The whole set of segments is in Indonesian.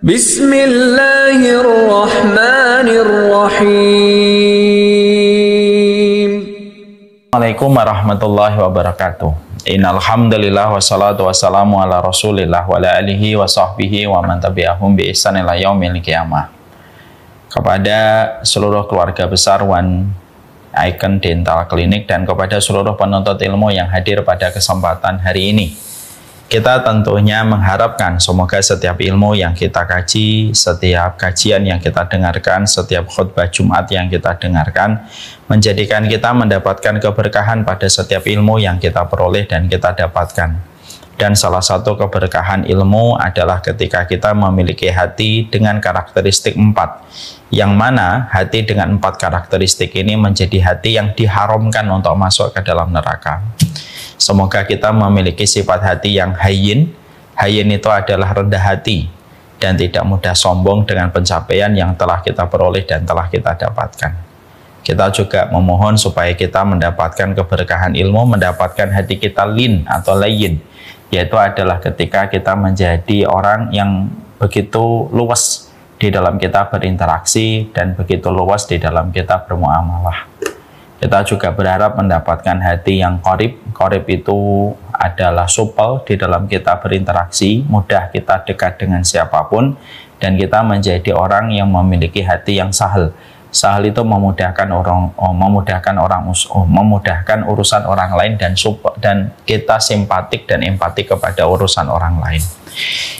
Bismillahirrahmanirrahim. Assalamualaikum warahmatullahi wabarakatuh. Innal hamdalillah wassalatu wassalamu ala Rasulillah wa ala alihi wa sahbihi wa man tabi'ahum bi ihsan ila yaumil qiyamah. Kepada seluruh keluarga besar One Icon Dental Clinic dan kepada seluruh penuntut ilmu yang hadir pada kesempatan hari ini, kita tentunya mengharapkan semoga setiap ilmu yang kita kaji, setiap kajian yang kita dengarkan, setiap khutbah Jumat yang kita dengarkan menjadikan kita mendapatkan keberkahan pada setiap ilmu yang kita peroleh dan kita dapatkan. Dan salah satu keberkahan ilmu adalah ketika kita memiliki hati dengan karakteristik 4, yang mana hati dengan 4 karakteristik ini menjadi hati yang diharamkan untuk masuk ke dalam neraka. Semoga kita memiliki sifat hati yang hayyin. Hayyin itu adalah rendah hati dan tidak mudah sombong dengan pencapaian yang telah kita peroleh dan telah kita dapatkan. Kita juga memohon supaya kita mendapatkan keberkahan ilmu, mendapatkan hati kita lin atau layyin, yaitu adalah ketika kita menjadi orang yang begitu luas di dalam kita berinteraksi dan begitu luas di dalam kita bermuamalah. Kita juga berharap mendapatkan hati yang qorib. Qorib itu adalah supel di dalam kita berinteraksi, mudah kita dekat dengan siapapun, dan kita menjadi orang yang memiliki hati yang sahal. Sahal itu memudahkan memudahkan urusan orang lain dan kita simpatik dan empati kepada urusan orang lain.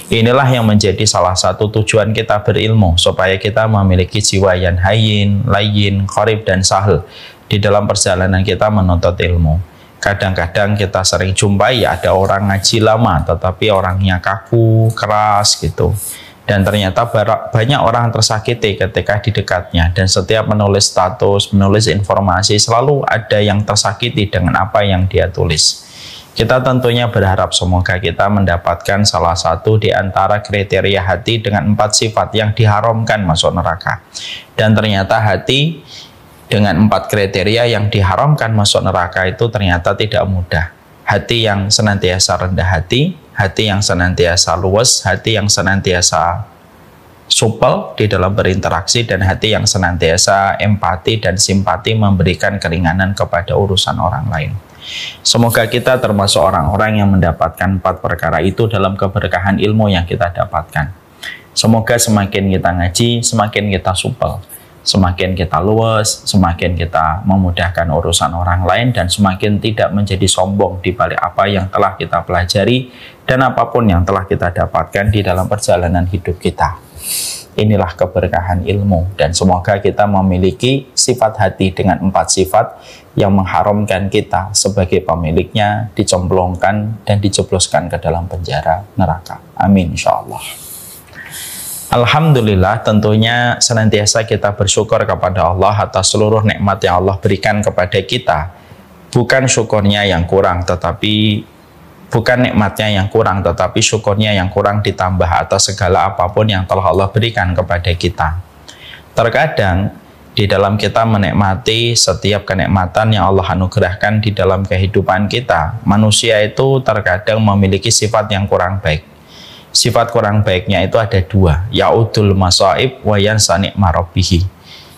Inilah yang menjadi salah satu tujuan kita berilmu, supaya kita memiliki jiwa yang hayyin, layyin, qorib dan sahal di dalam perjalanan kita menuntut ilmu. Kadang-kadang kita sering jumpai ada orang ngaji lama tetapi orangnya kaku, keras gitu. Dan ternyata banyak orang tersakiti ketika di dekatnya, dan setiap menulis status, menulis informasi selalu ada yang tersakiti dengan apa yang dia tulis. Kita tentunya berharap semoga kita mendapatkan salah satu di antara kriteria hati dengan 4 sifat yang diharamkan masuk neraka. Dan ternyata hati dengan 4 kriteria yang diharamkan masuk neraka itu ternyata tidak mudah. Hati yang senantiasa rendah hati, hati yang senantiasa luas, hati yang senantiasa supel di dalam berinteraksi, dan hati yang senantiasa empati dan simpati memberikan keringanan kepada urusan orang lain. Semoga kita termasuk orang-orang yang mendapatkan 4 perkara itu dalam keberkahan ilmu yang kita dapatkan. Semoga semakin kita ngaji, semakin kita supel, semakin kita luas, semakin kita memudahkan urusan orang lain, dan semakin tidak menjadi sombong di balik apa yang telah kita pelajari dan apapun yang telah kita dapatkan di dalam perjalanan hidup kita. Inilah keberkahan ilmu, dan semoga kita memiliki sifat hati dengan 4 sifat yang mengharamkan kita sebagai pemiliknya dicemplungkan dan dijebloskan ke dalam penjara neraka. Amin insyaallah. Alhamdulillah, tentunya senantiasa kita bersyukur kepada Allah atas seluruh nikmat yang Allah berikan kepada kita. Bukan syukurnya yang kurang, bukan nikmatnya yang kurang, tetapi syukurnya yang kurang ditambah atas segala apapun yang telah Allah berikan kepada kita. Terkadang di dalam kita menikmati setiap kenikmatan yang Allah anugerahkan di dalam kehidupan kita, manusia itu terkadang memiliki sifat yang kurang baik. Sifat kurang baiknya itu ada 2, ya'udul masaib wa yansa ni'ma rabbih.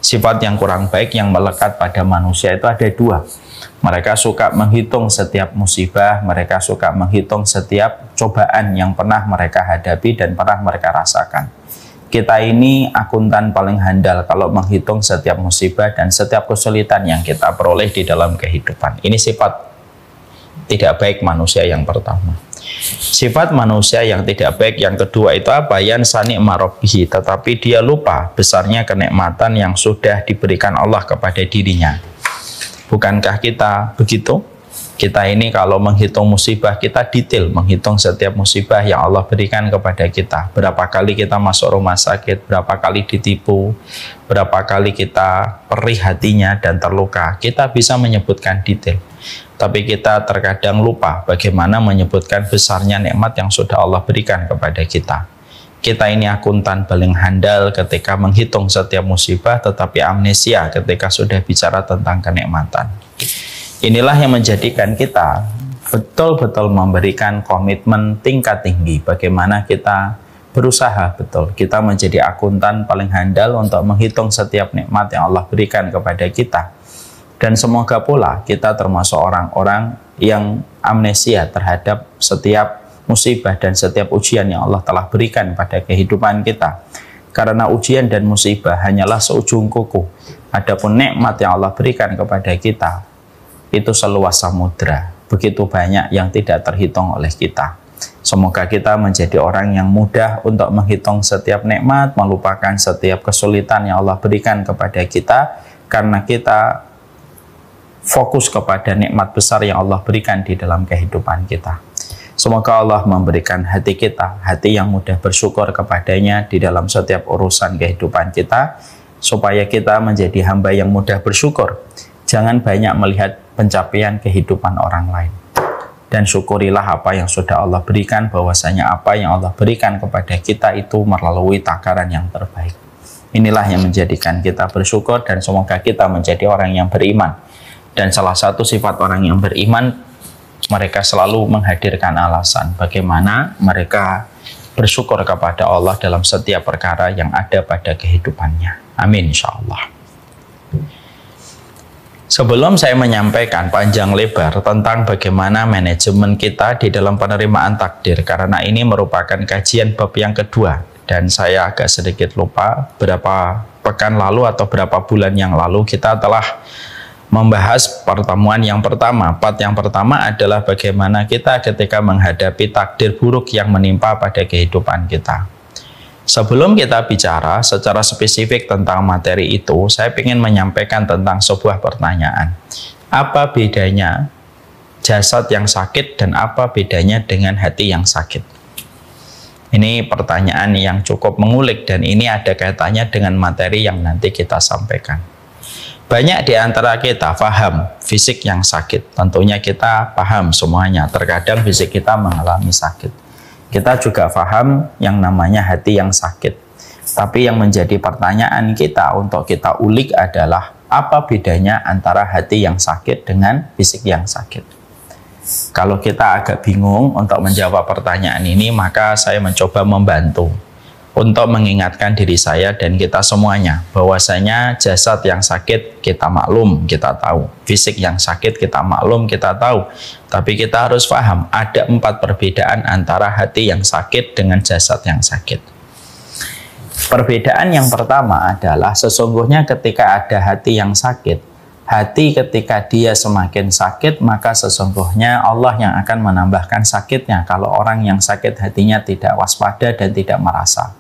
Sifat yang kurang baik yang melekat pada manusia itu ada 2. Mereka suka menghitung setiap musibah, mereka suka menghitung setiap cobaan yang pernah mereka hadapi dan pernah mereka rasakan. Kita ini akuntan paling handal kalau menghitung setiap musibah dan setiap kesulitan yang kita peroleh di dalam kehidupan. Ini sifat tidak baik manusia yang pertama. Sifat manusia yang tidak baik yang kedua itu apa? Yansa ni'ma rabbih, tetapi dia lupa besarnya kenikmatan yang sudah diberikan Allah kepada dirinya. Bukankah kita begitu? Kita ini kalau menghitung musibah, kita detail menghitung setiap musibah yang Allah berikan kepada kita. Berapa kali kita masuk rumah sakit, berapa kali ditipu, berapa kali kita perih hatinya dan terluka. Kita bisa menyebutkan detail. Tapi kita terkadang lupa bagaimana menyebutkan besarnya nikmat yang sudah Allah berikan kepada kita. Kita ini akuntan paling handal ketika menghitung setiap musibah, tetapi amnesia ketika sudah bicara tentang kenikmatan. Inilah yang menjadikan kita betul-betul memberikan komitmen tingkat tinggi bagaimana kita berusaha betul kita menjadi akuntan paling handal untuk menghitung setiap nikmat yang Allah berikan kepada kita. Dan semoga pula kita termasuk orang-orang yang amnesia terhadap setiap musibah dan setiap ujian yang Allah telah berikan pada kehidupan kita. Karena ujian dan musibah hanyalah seujung kuku. Adapun nikmat yang Allah berikan kepada kita itu seluas samudra. Begitu banyak yang tidak terhitung oleh kita. Semoga kita menjadi orang yang mudah untuk menghitung setiap nikmat, melupakan setiap kesulitan yang Allah berikan kepada kita, karena kita fokus kepada nikmat besar yang Allah berikan di dalam kehidupan kita. Semoga Allah memberikan hati kita, hati yang mudah bersyukur kepadanya di dalam setiap urusan kehidupan kita, supaya kita menjadi hamba yang mudah bersyukur. Jangan banyak melihat pencapaian kehidupan orang lain. Dan syukurilah apa yang sudah Allah berikan, bahwasanya apa yang Allah berikan kepada kita itu melalui takaran yang terbaik. Inilah yang menjadikan kita bersyukur, dan semoga kita menjadi orang yang beriman. Dan salah satu sifat orang yang beriman, mereka selalu menghadirkan alasan bagaimana mereka bersyukur kepada Allah dalam setiap perkara yang ada pada kehidupannya. Amin insyaallah. Sebelum saya menyampaikan panjang lebar tentang bagaimana manajemen kita di dalam penerimaan takdir, karena ini merupakan kajian bab yang kedua, dan saya agak sedikit lupa berapa pekan lalu atau berapa bulan yang lalu kita telah membahas pertemuan yang pertama. Part yang pertama adalah bagaimana kita ketika menghadapi takdir buruk yang menimpa pada kehidupan kita. Sebelum kita bicara secara spesifik tentang materi itu, saya ingin menyampaikan tentang sebuah pertanyaan. Apa bedanya jasad yang sakit dan apa bedanya dengan hati yang sakit? Ini pertanyaan yang cukup mengulik, dan ini ada kaitannya dengan materi yang nanti kita sampaikan. Banyak di antara kita paham fisik yang sakit. Tentunya kita paham semuanya. Terkadang fisik kita mengalami sakit. Kita juga paham yang namanya hati yang sakit. Tapi yang menjadi pertanyaan kita untuk kita ulik adalah apa bedanya antara hati yang sakit dengan fisik yang sakit. Kalau kita agak bingung untuk menjawab pertanyaan ini, maka saya mencoba membantu untuk mengingatkan diri saya dan kita semuanya bahwasanya jasad yang sakit kita maklum, kita tahu. Fisik yang sakit kita maklum, kita tahu. Tapi kita harus paham ada 4 perbedaan antara hati yang sakit dengan jasad yang sakit. Perbedaan yang pertama adalah sesungguhnya ketika ada hati yang sakit, hati ketika dia semakin sakit, maka sesungguhnya Allah yang akan menambahkan sakitnya kalau orang yang sakit hatinya tidak waspada dan tidak merasa.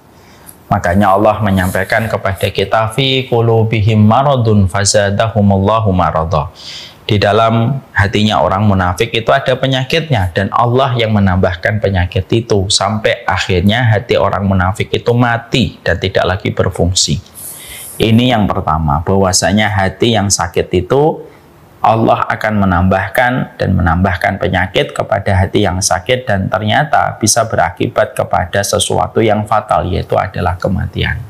Makanya Allah menyampaikan kepada kita, fi qulubihim maradun fazadahumullahu marada. Di dalam hatinya orang munafik itu ada penyakitnya, dan Allah yang menambahkan penyakit itu sampai akhirnya hati orang munafik itu mati dan tidak lagi berfungsi. Ini yang pertama, bahwasanya hati yang sakit itu Allah akan menambahkan penyakit kepada hati yang sakit, dan ternyata bisa berakibat kepada sesuatu yang fatal, yaitu adalah kematian.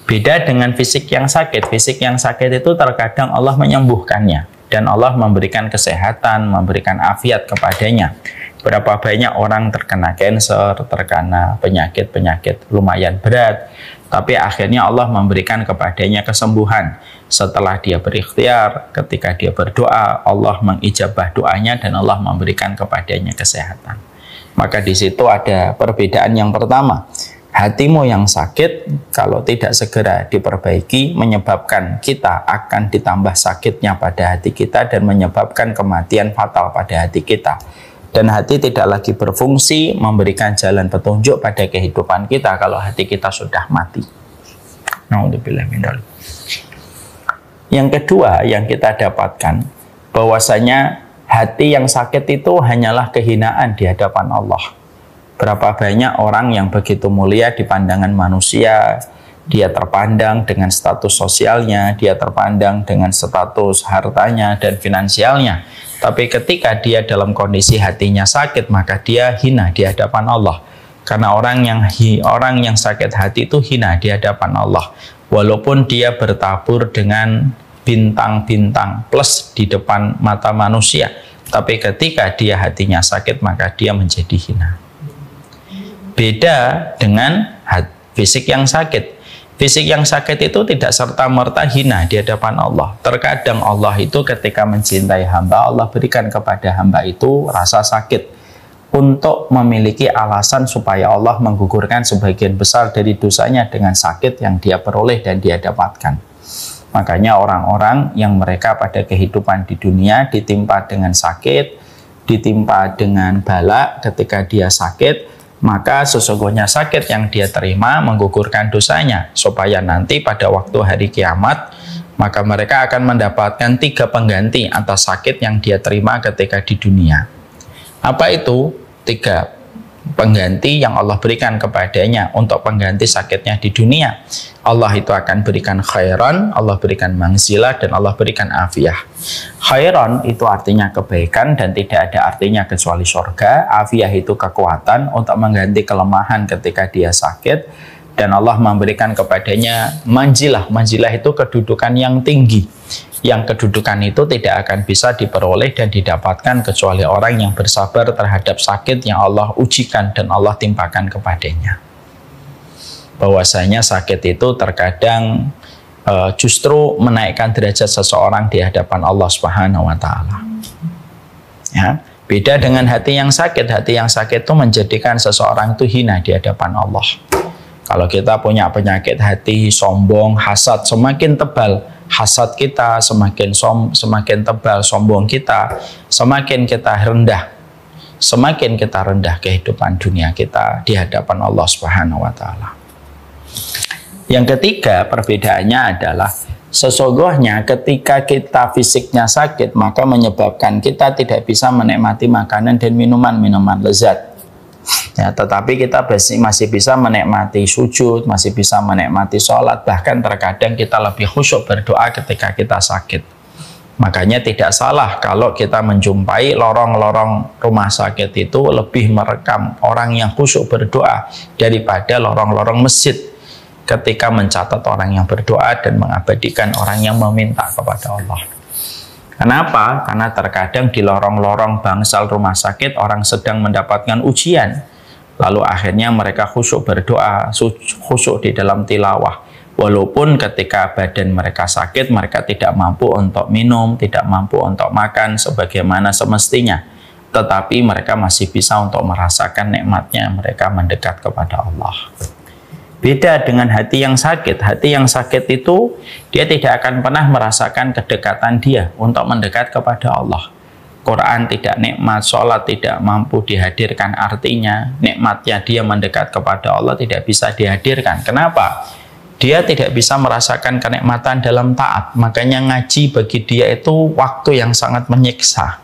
Beda dengan fisik yang sakit. Fisik yang sakit itu terkadang Allah menyembuhkannya, dan Allah memberikan kesehatan, memberikan afiat kepadanya. Berapa banyak orang terkena kanker, terkena penyakit-penyakit lumayan berat, tapi akhirnya Allah memberikan kepadanya kesembuhan. Setelah dia berikhtiar, ketika dia berdoa, Allah mengijabah doanya dan Allah memberikan kepadanya kesehatan. Maka di situ ada perbedaan yang pertama. Hatimu yang sakit, kalau tidak segera diperbaiki, menyebabkan kita akan ditambah sakitnya pada hati kita dan menyebabkan kematian fatal pada hati kita. Dan hati tidak lagi berfungsi memberikan jalan petunjuk pada kehidupan kita kalau hati kita sudah mati. Na'udzubillah min dzalik. Yang kedua yang kita dapatkan, bahwasanya hati yang sakit itu hanyalah kehinaan di hadapan Allah. Berapa banyak orang yang begitu mulia di pandangan manusia, dia terpandang dengan status sosialnya, dia terpandang dengan status hartanya dan finansialnya. Tapi ketika dia dalam kondisi hatinya sakit, maka dia hina di hadapan Allah. Karena orang yang sakit hati itu hina di hadapan Allah. Walaupun dia bertabur dengan bintang-bintang plus di depan mata manusia, tapi ketika dia hatinya sakit, maka dia menjadi hina. Beda dengan fisik yang sakit. Fisik yang sakit itu tidak serta-merta hina di hadapan Allah. Terkadang Allah itu ketika mencintai hamba, Allah berikan kepada hamba itu rasa sakit untuk memiliki alasan supaya Allah menggugurkan sebagian besar dari dosanya dengan sakit yang dia peroleh dan dia dapatkan. Makanya orang-orang yang mereka pada kehidupan di dunia ditimpa dengan sakit, ditimpa dengan bala ketika dia sakit, maka sesungguhnya sakit yang dia terima menggugurkan dosanya, supaya nanti pada waktu hari kiamat maka mereka akan mendapatkan 3 pengganti atas sakit yang dia terima ketika di dunia. Apa itu 3 pengganti yang Allah berikan kepadanya untuk pengganti sakitnya di dunia? Allah itu akan berikan khairan, Allah berikan mangzilah, dan Allah berikan afiyah. Khairan itu artinya kebaikan dan tidak ada artinya kecuali surga. Afiyah itu kekuatan untuk mengganti kelemahan ketika dia sakit, dan Allah memberikan kepadanya manzilah. Manzilah itu kedudukan yang tinggi, yang kedudukan itu tidak akan bisa diperoleh dan didapatkan kecuali orang yang bersabar terhadap sakit yang Allah ujikan dan Allah timpakan kepadanya. Bahwasanya sakit itu terkadang justru menaikkan derajat seseorang di hadapan Allah Subhanahu wa taala. Ya, beda dengan hati yang sakit. Hati yang sakit itu menjadikan seseorang itu hina di hadapan Allah. Kalau kita punya penyakit hati, sombong, hasad, semakin tebal hasad kita, semakin tebal sombong kita, semakin kita rendah. Semakin kita rendah kehidupan dunia kita di hadapan Allah Subhanahu wa taala. Yang ketiga, perbedaannya adalah sesungguhnya ketika kita fisiknya sakit, maka menyebabkan kita tidak bisa menikmati makanan dan minuman lezat. Ya, tetapi kita masih bisa menikmati sujud, masih bisa menikmati sholat, bahkan terkadang kita lebih khusyuk berdoa ketika kita sakit. Makanya tidak salah kalau kita menjumpai lorong-lorong rumah sakit itu lebih merekam orang yang khusyuk berdoa daripada lorong-lorong masjid ketika mencatat orang yang berdoa dan mengabadikan orang yang meminta kepada Allah. Kenapa? Karena terkadang di lorong-lorong bangsal rumah sakit orang sedang mendapatkan ujian, lalu akhirnya mereka khusyuk berdoa, khusyuk di dalam tilawah. Walaupun ketika badan mereka sakit, mereka tidak mampu untuk minum, tidak mampu untuk makan sebagaimana semestinya, tetapi mereka masih bisa untuk merasakan nikmatnya mereka mendekat kepada Allah. Beda dengan hati yang sakit. Hati yang sakit itu dia tidak akan pernah merasakan kedekatan dia untuk mendekat kepada Allah. Quran tidak nikmat, sholat tidak mampu dihadirkan, artinya nikmatnya dia mendekat kepada Allah tidak bisa dihadirkan. Kenapa? Dia tidak bisa merasakan kenikmatan dalam taat. Makanya ngaji bagi dia itu waktu yang sangat menyiksa.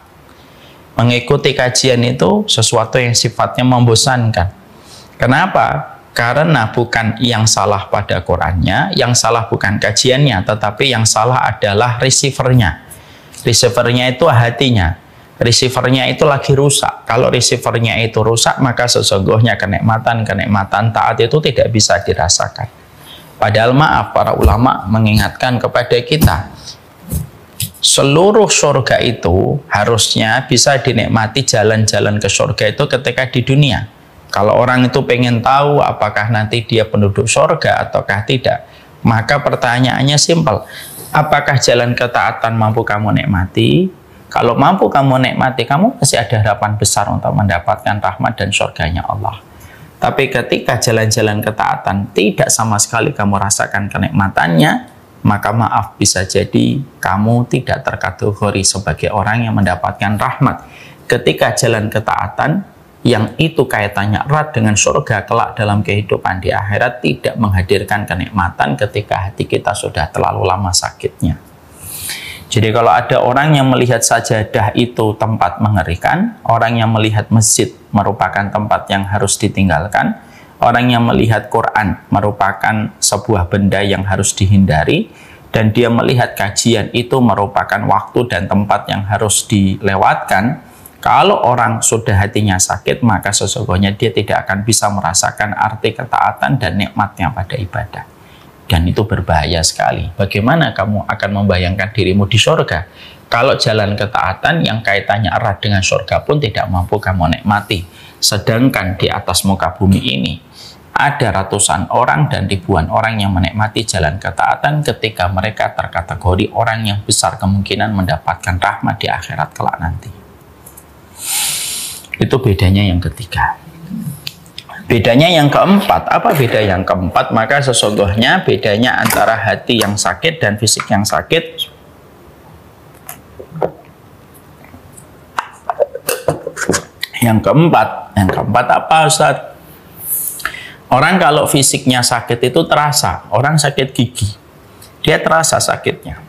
Mengikuti kajian itu sesuatu yang sifatnya membosankan. Kenapa? Karena bukan yang salah pada Qurannya, yang salah bukan kajiannya, tetapi yang salah adalah receivernya. Receivernya itu hatinya. Receivernya itu lagi rusak. Kalau receivernya itu rusak, maka sesungguhnya kenikmatan taat itu tidak bisa dirasakan. Padahal maaf, para ulama mengingatkan kepada kita, seluruh surga itu harusnya bisa dinikmati jalan-jalan ke surga itu ketika di dunia. Kalau orang itu pengen tahu apakah nanti dia penduduk surga ataukah tidak, maka pertanyaannya simpel. Apakah jalan ketaatan mampu kamu nikmati? Kalau mampu kamu nikmati, kamu masih ada harapan besar untuk mendapatkan rahmat dan surganya Allah. Tapi ketika jalan-jalan ketaatan tidak sama sekali kamu rasakan kenikmatannya, maka maaf, bisa jadi kamu tidak terkategori sebagai orang yang mendapatkan rahmat. Ketika jalan ketaatan yang itu kaitannya erat dengan surga kelak dalam kehidupan di akhirat tidak menghadirkan kenikmatan ketika hati kita sudah terlalu lama sakitnya. Jadi kalau ada orang yang melihat sajadah itu tempat mengerikan, orang yang melihat masjid merupakan tempat yang harus ditinggalkan, orang yang melihat Quran merupakan sebuah benda yang harus dihindari, dan dia melihat kajian itu merupakan waktu dan tempat yang harus dilewatkan, kalau orang sudah hatinya sakit, maka sesungguhnya dia tidak akan bisa merasakan arti ketaatan dan nikmatnya pada ibadah. Dan itu berbahaya sekali. Bagaimana kamu akan membayangkan dirimu di surga kalau jalan ketaatan yang kaitannya erat dengan surga pun tidak mampu kamu nikmati? Sedangkan di atas muka bumi ini ada ratusan orang dan ribuan orang yang menikmati jalan ketaatan ketika mereka terkategori orang yang besar kemungkinan mendapatkan rahmat di akhirat kelak nanti. Itu bedanya yang ketiga. Bedanya yang keempat, apa beda yang keempat? Maka sesungguhnya bedanya antara hati yang sakit dan fisik yang sakit. Yang keempat apa Ustaz? Orang kalau fisiknya sakit itu terasa, orang sakit gigi, dia terasa sakitnya.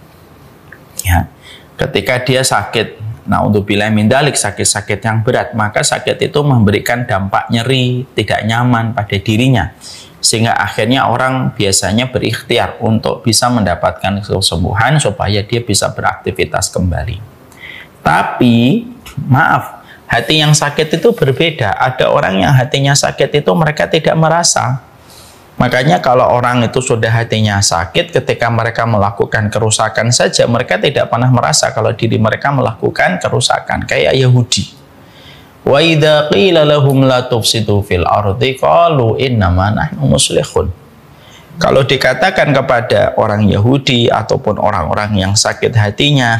Ya, ketika dia sakit, naudzubillah min dzalik, sakit-sakit yang berat, maka sakit itu memberikan dampak nyeri, tidak nyaman pada dirinya. Sehingga akhirnya orang biasanya berikhtiar untuk bisa mendapatkan kesembuhan supaya dia bisa beraktivitas kembali. Tapi, maaf, hati yang sakit itu berbeda. Ada orang yang hatinya sakit itu mereka tidak merasa. Makanya kalau orang itu sudah hatinya sakit, ketika mereka melakukan kerusakan saja, mereka tidak pernah merasa kalau diri mereka melakukan kerusakan. Kayak Yahudi. Wa idza qila lahum la tufsidu fil ardi qalu innama nahnu muslihun. Kalau dikatakan kepada orang Yahudi ataupun orang-orang yang sakit hatinya,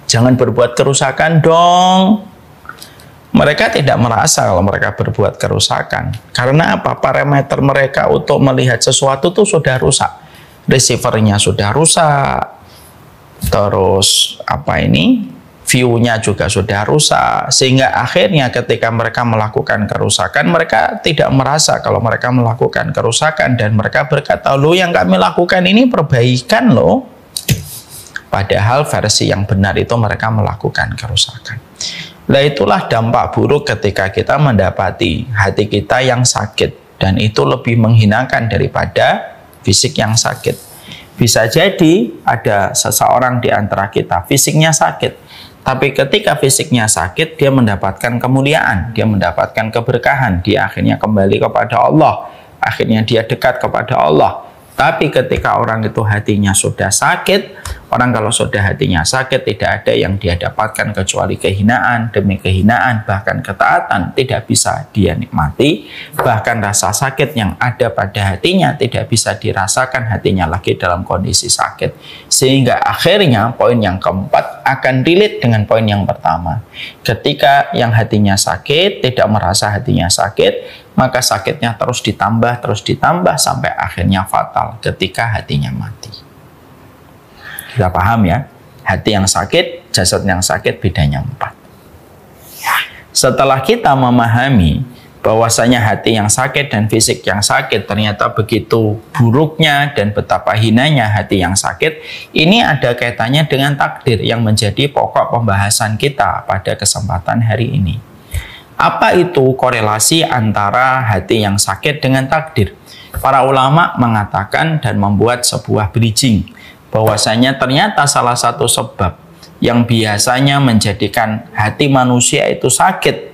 jangan berbuat kerusakan dong. Mereka tidak merasa kalau mereka berbuat kerusakan. Karena apa? Parameter mereka untuk melihat sesuatu itu sudah rusak. Receivernya sudah rusak. Terus view-nya juga sudah rusak. Sehingga akhirnya ketika mereka melakukan kerusakan, mereka tidak merasa kalau mereka melakukan kerusakan. Dan mereka berkata, loh yang kami lakukan ini perbaikan loh. Padahal versi yang benar itu mereka melakukan kerusakan. Nah itulah dampak buruk ketika kita mendapati hati kita yang sakit. Dan itu lebih menghinakan daripada fisik yang sakit. Bisa jadi ada seseorang di antara kita fisiknya sakit. Tapi ketika fisiknya sakit, dia mendapatkan kemuliaan. Dia mendapatkan keberkahan. Dia akhirnya kembali kepada Allah. Akhirnya dia dekat kepada Allah. Tapi ketika orang itu hatinya sudah sakit, orang kalau sudah hatinya sakit tidak ada yang dia dapatkan kecuali kehinaan demi kehinaan, bahkan ketaatan tidak bisa dia nikmati, bahkan rasa sakit yang ada pada hatinya tidak bisa dirasakan hatinya lagi dalam kondisi sakit. Sehingga akhirnya poin yang keempat akan relate dengan poin yang pertama. Ketika yang hatinya sakit tidak merasa hatinya sakit, maka sakitnya terus ditambah sampai akhirnya fatal ketika hatinya mati. Kita paham ya? Hati yang sakit, jasad yang sakit, bedanya 4. Setelah kita memahami bahwasanya hati yang sakit dan fisik yang sakit ternyata begitu buruknya dan betapa hinanya hati yang sakit, ini ada kaitannya dengan takdir yang menjadi pokok pembahasan kita pada kesempatan hari ini. Apa itu korelasi antara hati yang sakit dengan takdir? Para ulama mengatakan dan membuat sebuah bridging bahwasanya ternyata salah satu sebab yang biasanya menjadikan hati manusia itu sakit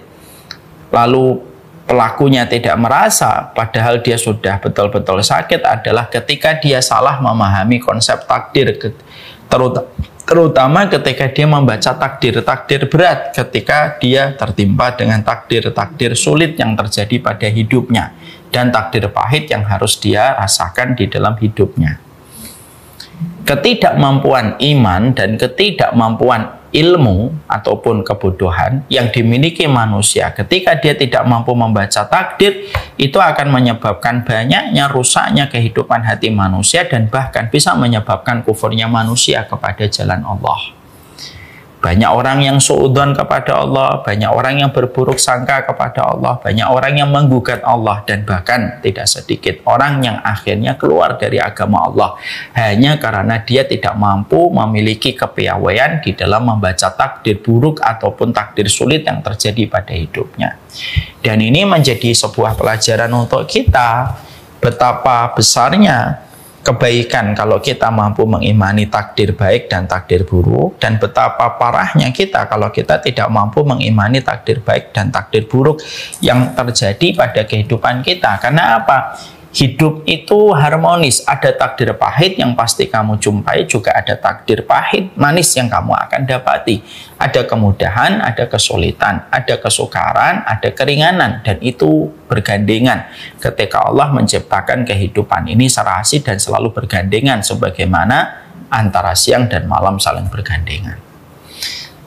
lalu pelakunya tidak merasa padahal dia sudah betul-betul sakit adalah ketika dia salah memahami konsep takdir, terutama ketika dia membaca takdir-takdir berat, ketika dia tertimpa dengan takdir-takdir sulit yang terjadi pada hidupnya dan takdir pahit yang harus dia rasakan di dalam hidupnya. Ketidakmampuan iman dan ketidakmampuan ilmu ataupun kebodohan yang dimiliki manusia ketika dia tidak mampu membaca takdir, itu akan menyebabkan banyaknya rusaknya kehidupan hati manusia dan bahkan bisa menyebabkan kufurnya manusia kepada jalan Allah. Banyak orang yang suudzon kepada Allah, banyak orang yang berburuk sangka kepada Allah, banyak orang yang menggugat Allah, dan bahkan tidak sedikit orang yang akhirnya keluar dari agama Allah hanya karena dia tidak mampu memiliki kepiawaian di dalam membaca takdir buruk ataupun takdir sulit yang terjadi pada hidupnya. Dan ini menjadi sebuah pelajaran untuk kita betapa besarnya kebaikan kalau kita mampu mengimani takdir baik dan takdir buruk, dan betapa parahnya kita kalau kita tidak mampu mengimani takdir baik dan takdir buruk yang terjadi pada kehidupan kita. Karena apa? Hidup itu harmonis, ada takdir pahit yang pasti kamu jumpai, juga ada takdir pahit, manis yang kamu akan dapati. Ada kemudahan, ada kesulitan, ada kesukaran, ada keringanan, dan itu bergandengan. Ketika Allah menciptakan kehidupan ini serasi dan selalu bergandengan, sebagaimana antara siang dan malam saling bergandengan.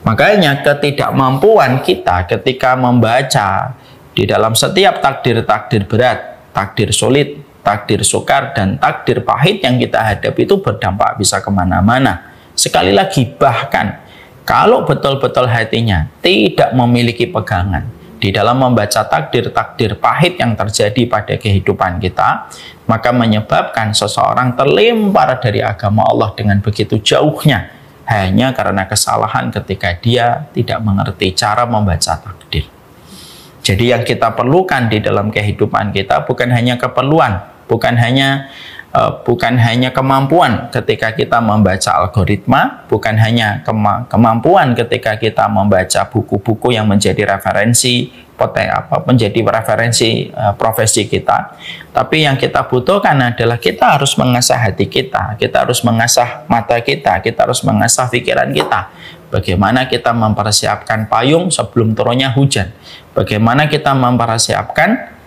Makanya ketidakmampuan kita ketika membaca di dalam setiap takdir-takdir berat, takdir sulit, takdir sukar, dan takdir pahit yang kita hadapi itu berdampak bisa kemana-mana. Sekali lagi, bahkan kalau betul-betul hatinya tidak memiliki pegangan di dalam membaca takdir-takdir pahit yang terjadi pada kehidupan kita, maka menyebabkan seseorang terlempar dari agama Allah dengan begitu jauhnya, hanya karena kesalahan ketika dia tidak mengerti cara membaca takdir. Jadi yang kita perlukan di dalam kehidupan kita bukan hanya keperluan, bukan hanya kemampuan ketika kita membaca algoritma, bukan hanya kemampuan ketika kita membaca buku-buku yang menjadi referensi profesi kita. Tapi yang kita butuhkan adalah kita harus mengasah hati kita harus mengasah mata kita harus mengasah pikiran kita. Bagaimana kita mempersiapkan payung sebelum turunnya hujan. Bagaimana kita mempersiapkan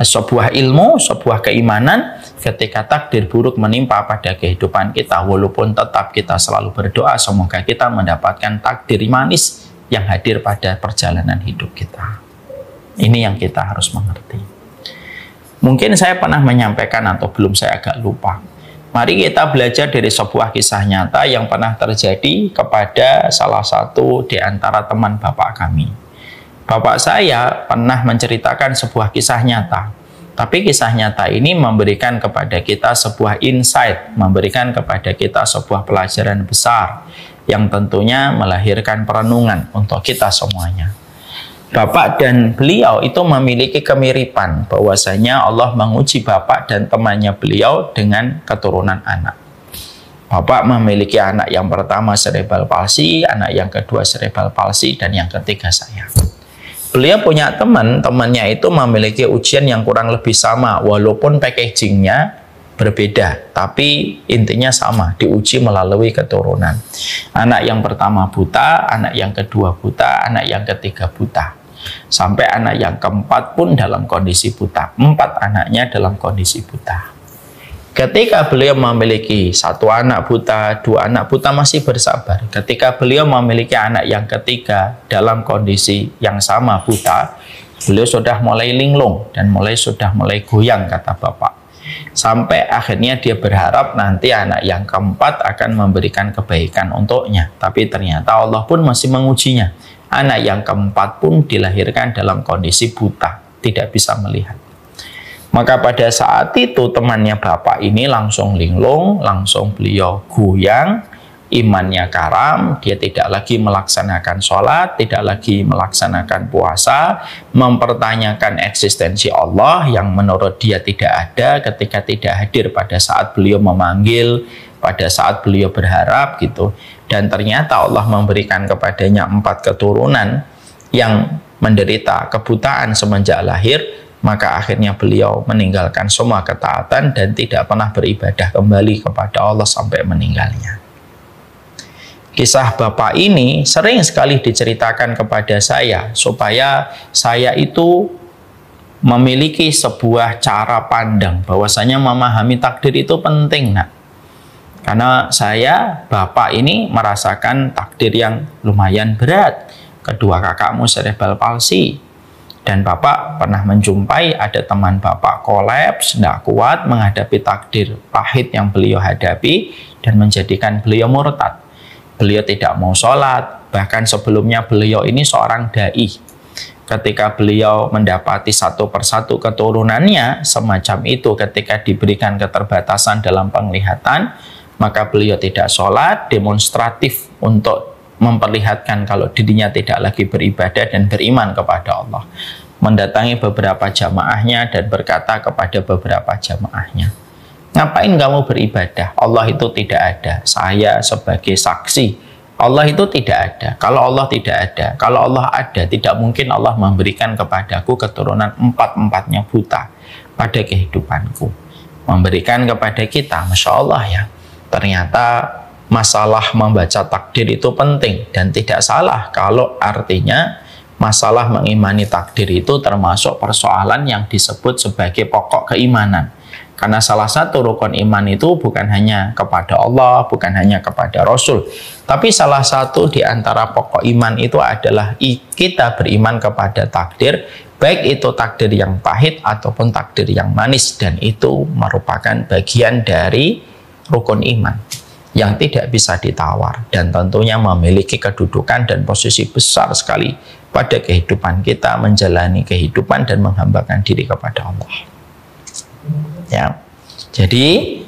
sebuah ilmu, sebuah keimanan ketika takdir buruk menimpa pada kehidupan kita. Walaupun tetap kita selalu berdoa semoga kita mendapatkan takdir manis yang hadir pada perjalanan hidup kita. Ini yang kita harus mengerti. Mungkin saya pernah menyampaikan atau belum, saya agak lupa. Mari kita belajar dari sebuah kisah nyata yang pernah terjadi kepada salah satu di antara teman bapak kami. Bapak saya pernah menceritakan sebuah kisah nyata. Tapi kisah nyata ini memberikan kepada kita sebuah insight, memberikan kepada kita sebuah pelajaran besar yang tentunya melahirkan perenungan untuk kita semuanya. Bapak dan beliau itu memiliki kemiripan, bahwasanya Allah menguji bapak dan temannya beliau dengan keturunan anak. Bapak memiliki anak yang pertama cerebral palsy, anak yang kedua cerebral palsy, dan yang ketiga saya. Beliau punya temannya itu memiliki ujian yang kurang lebih sama, walaupun packagingnya berbeda, tapi intinya sama, diuji melalui keturunan. Anak yang pertama buta, anak yang kedua buta, anak yang ketiga buta. Sampai anak yang keempat pun dalam kondisi buta. 4 anaknya dalam kondisi buta. Ketika beliau memiliki 1 anak buta, 2 anak buta masih bersabar. Ketika beliau memiliki anak yang ketiga dalam kondisi yang sama buta, beliau sudah mulai linglung dan sudah mulai goyang, kata bapak. Sampai akhirnya dia berharap nanti anak yang keempat akan memberikan kebaikan untuknya. Tapi ternyata Allah pun masih mengujinya. Anak yang keempat pun dilahirkan dalam kondisi buta, tidak bisa melihat. Maka pada saat itu temannya bapak ini langsung linglung, langsung beliau goyang, imannya karam, dia tidak lagi melaksanakan sholat, tidak lagi melaksanakan puasa, mempertanyakan eksistensi Allah yang menurut dia tidak ada ketika tidak hadir pada saat beliau memanggil, pada saat beliau berharap gitu. Dan ternyata Allah memberikan kepadanya 4 keturunan yang menderita kebutaan semenjak lahir. Maka akhirnya beliau meninggalkan semua ketaatan dan tidak pernah beribadah kembali kepada Allah sampai meninggalnya. Kisah bapak ini sering sekali diceritakan kepada saya, supaya saya itu memiliki sebuah cara pandang bahwasanya memahami takdir itu penting, nak. Karena saya, bapak ini merasakan takdir yang lumayan berat. Kedua kakakmu cerebral palsy. Dan bapak pernah menjumpai ada teman bapak kolaps, tidak kuat menghadapi takdir pahit yang beliau hadapi dan menjadikan beliau murtad. Beliau tidak mau sholat, bahkan sebelumnya beliau ini seorang da'i. Ketika beliau mendapati satu persatu keturunannya semacam itu, ketika diberikan keterbatasan dalam penglihatan, maka beliau tidak sholat, demonstratif untuk memperlihatkan kalau dirinya tidak lagi beribadah dan beriman kepada Allah. Mendatangi beberapa jamaahnya dan berkata kepada beberapa jamaahnya, ngapain kamu beribadah? Allah itu tidak ada. Saya sebagai saksi, Allah itu tidak ada. Kalau Allah tidak ada, kalau Allah ada, tidak mungkin Allah memberikan kepadaku keturunan 4-4-nya buta. pada kehidupanku. Memberikan kepada kita, Masya Allah ya, ternyata masalah membaca takdir itu penting dan tidak salah kalau artinya masalah mengimani takdir itu termasuk persoalan yang disebut sebagai pokok keimanan. Karena salah satu rukun iman itu bukan hanya kepada Allah, bukan hanya kepada Rasul, tapi salah satu di antara pokok iman itu adalah kita beriman kepada takdir, baik itu takdir yang pahit ataupun takdir yang manis, dan itu merupakan bagian dari rukun iman yang tidak bisa ditawar dan tentunya memiliki kedudukan dan posisi besar sekali pada kehidupan kita menjalani kehidupan dan menghambakan diri kepada Allah. Ya, jadi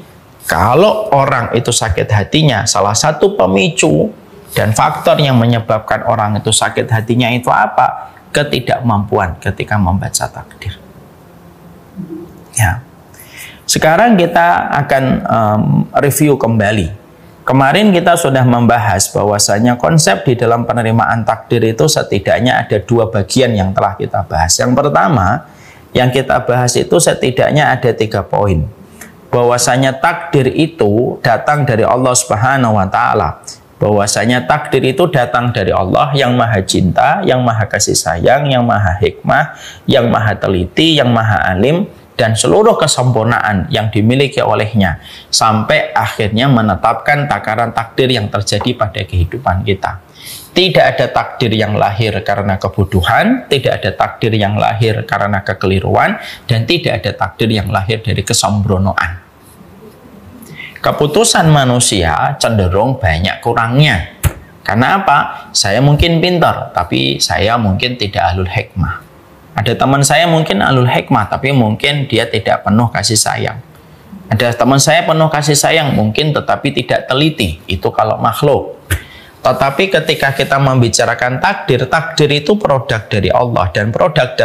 kalau orang itu sakit hatinya, salah satu pemicu dan faktor yang menyebabkan orang itu sakit hatinya itu apa? Ketidakmampuan ketika membaca takdir. Ya, sekarang kita akan review kembali. Kemarin kita sudah membahas bahwasanya konsep di dalam penerimaan takdir itu setidaknya ada dua bagian yang telah kita bahas. Yang pertama, yang kita bahas itu setidaknya ada 3 poin. Bahwasanya takdir itu datang dari Allah Subhanahu wa Ta'ala. Bahwasanya takdir itu datang dari Allah yang maha cinta, yang maha kasih sayang, yang maha hikmah, yang maha teliti, yang maha alim, dan seluruh kesempurnaan yang dimiliki olehnya sampai akhirnya menetapkan takaran takdir yang terjadi pada kehidupan kita. Tidak ada takdir yang lahir karena kebodohan, tidak ada takdir yang lahir karena kekeliruan, dan tidak ada takdir yang lahir dari kesembronoan. Keputusan manusia cenderung banyak kurangnya. Karena apa? Saya mungkin pintar, tapi saya mungkin tidak ahlul hikmah. Ada teman saya mungkin ahlul hikmah, tapi mungkin dia tidak penuh kasih sayang. Ada teman saya penuh kasih sayang, mungkin tetapi tidak teliti. Itu kalau makhluk. Tetapi ketika kita membicarakan takdir, takdir itu produk dari Allah, dan produk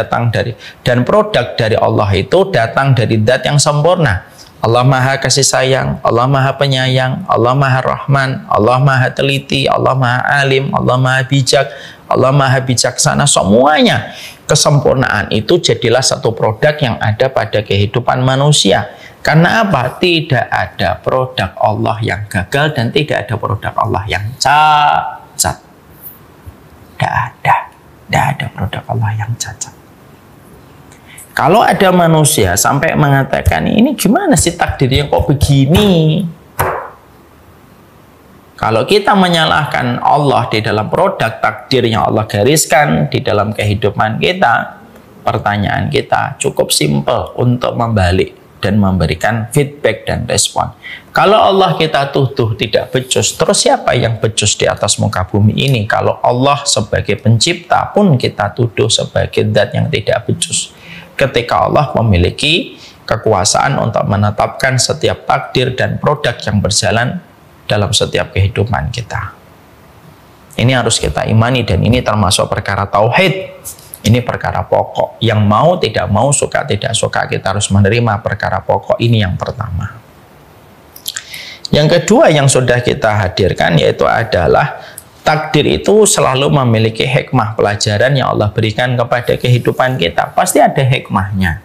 dari Allah itu datang dari zat yang sempurna. Allah maha kasih sayang, Allah maha penyayang, Allah maha rahman, Allah maha teliti, Allah maha alim, Allah maha bijak, Allah maha bijaksana. Semuanya kesempurnaan itu jadilah satu produk yang ada pada kehidupan manusia. Karena apa? Tidak ada produk Allah yang gagal dan tidak ada produk Allah yang cacat. Tidak ada produk Allah yang cacat. Kalau ada manusia sampai mengatakan, ini gimana sih takdirnya kok begini? Kalau kita menyalahkan Allah di dalam produk takdir yang Allah gariskan di dalam kehidupan kita, pertanyaan kita cukup simpel untuk membalik dan memberikan feedback dan respon. Kalau Allah kita tuduh tidak becus, terus siapa yang becus di atas muka bumi ini? Kalau Allah sebagai pencipta pun kita tuduh sebagai zat yang tidak becus. Ketika Allah memiliki kekuasaan untuk menetapkan setiap takdir dan produk yang berjalan dalam setiap kehidupan kita. Ini harus kita imani dan ini termasuk perkara tauhid. Ini perkara pokok. Yang mau tidak mau, suka tidak suka, kita harus menerima perkara pokok ini yang pertama. Yang kedua yang sudah kita hadirkan yaitu adalah takdir itu selalu memiliki hikmah pelajaran yang Allah berikan kepada kehidupan kita. Pasti ada hikmahnya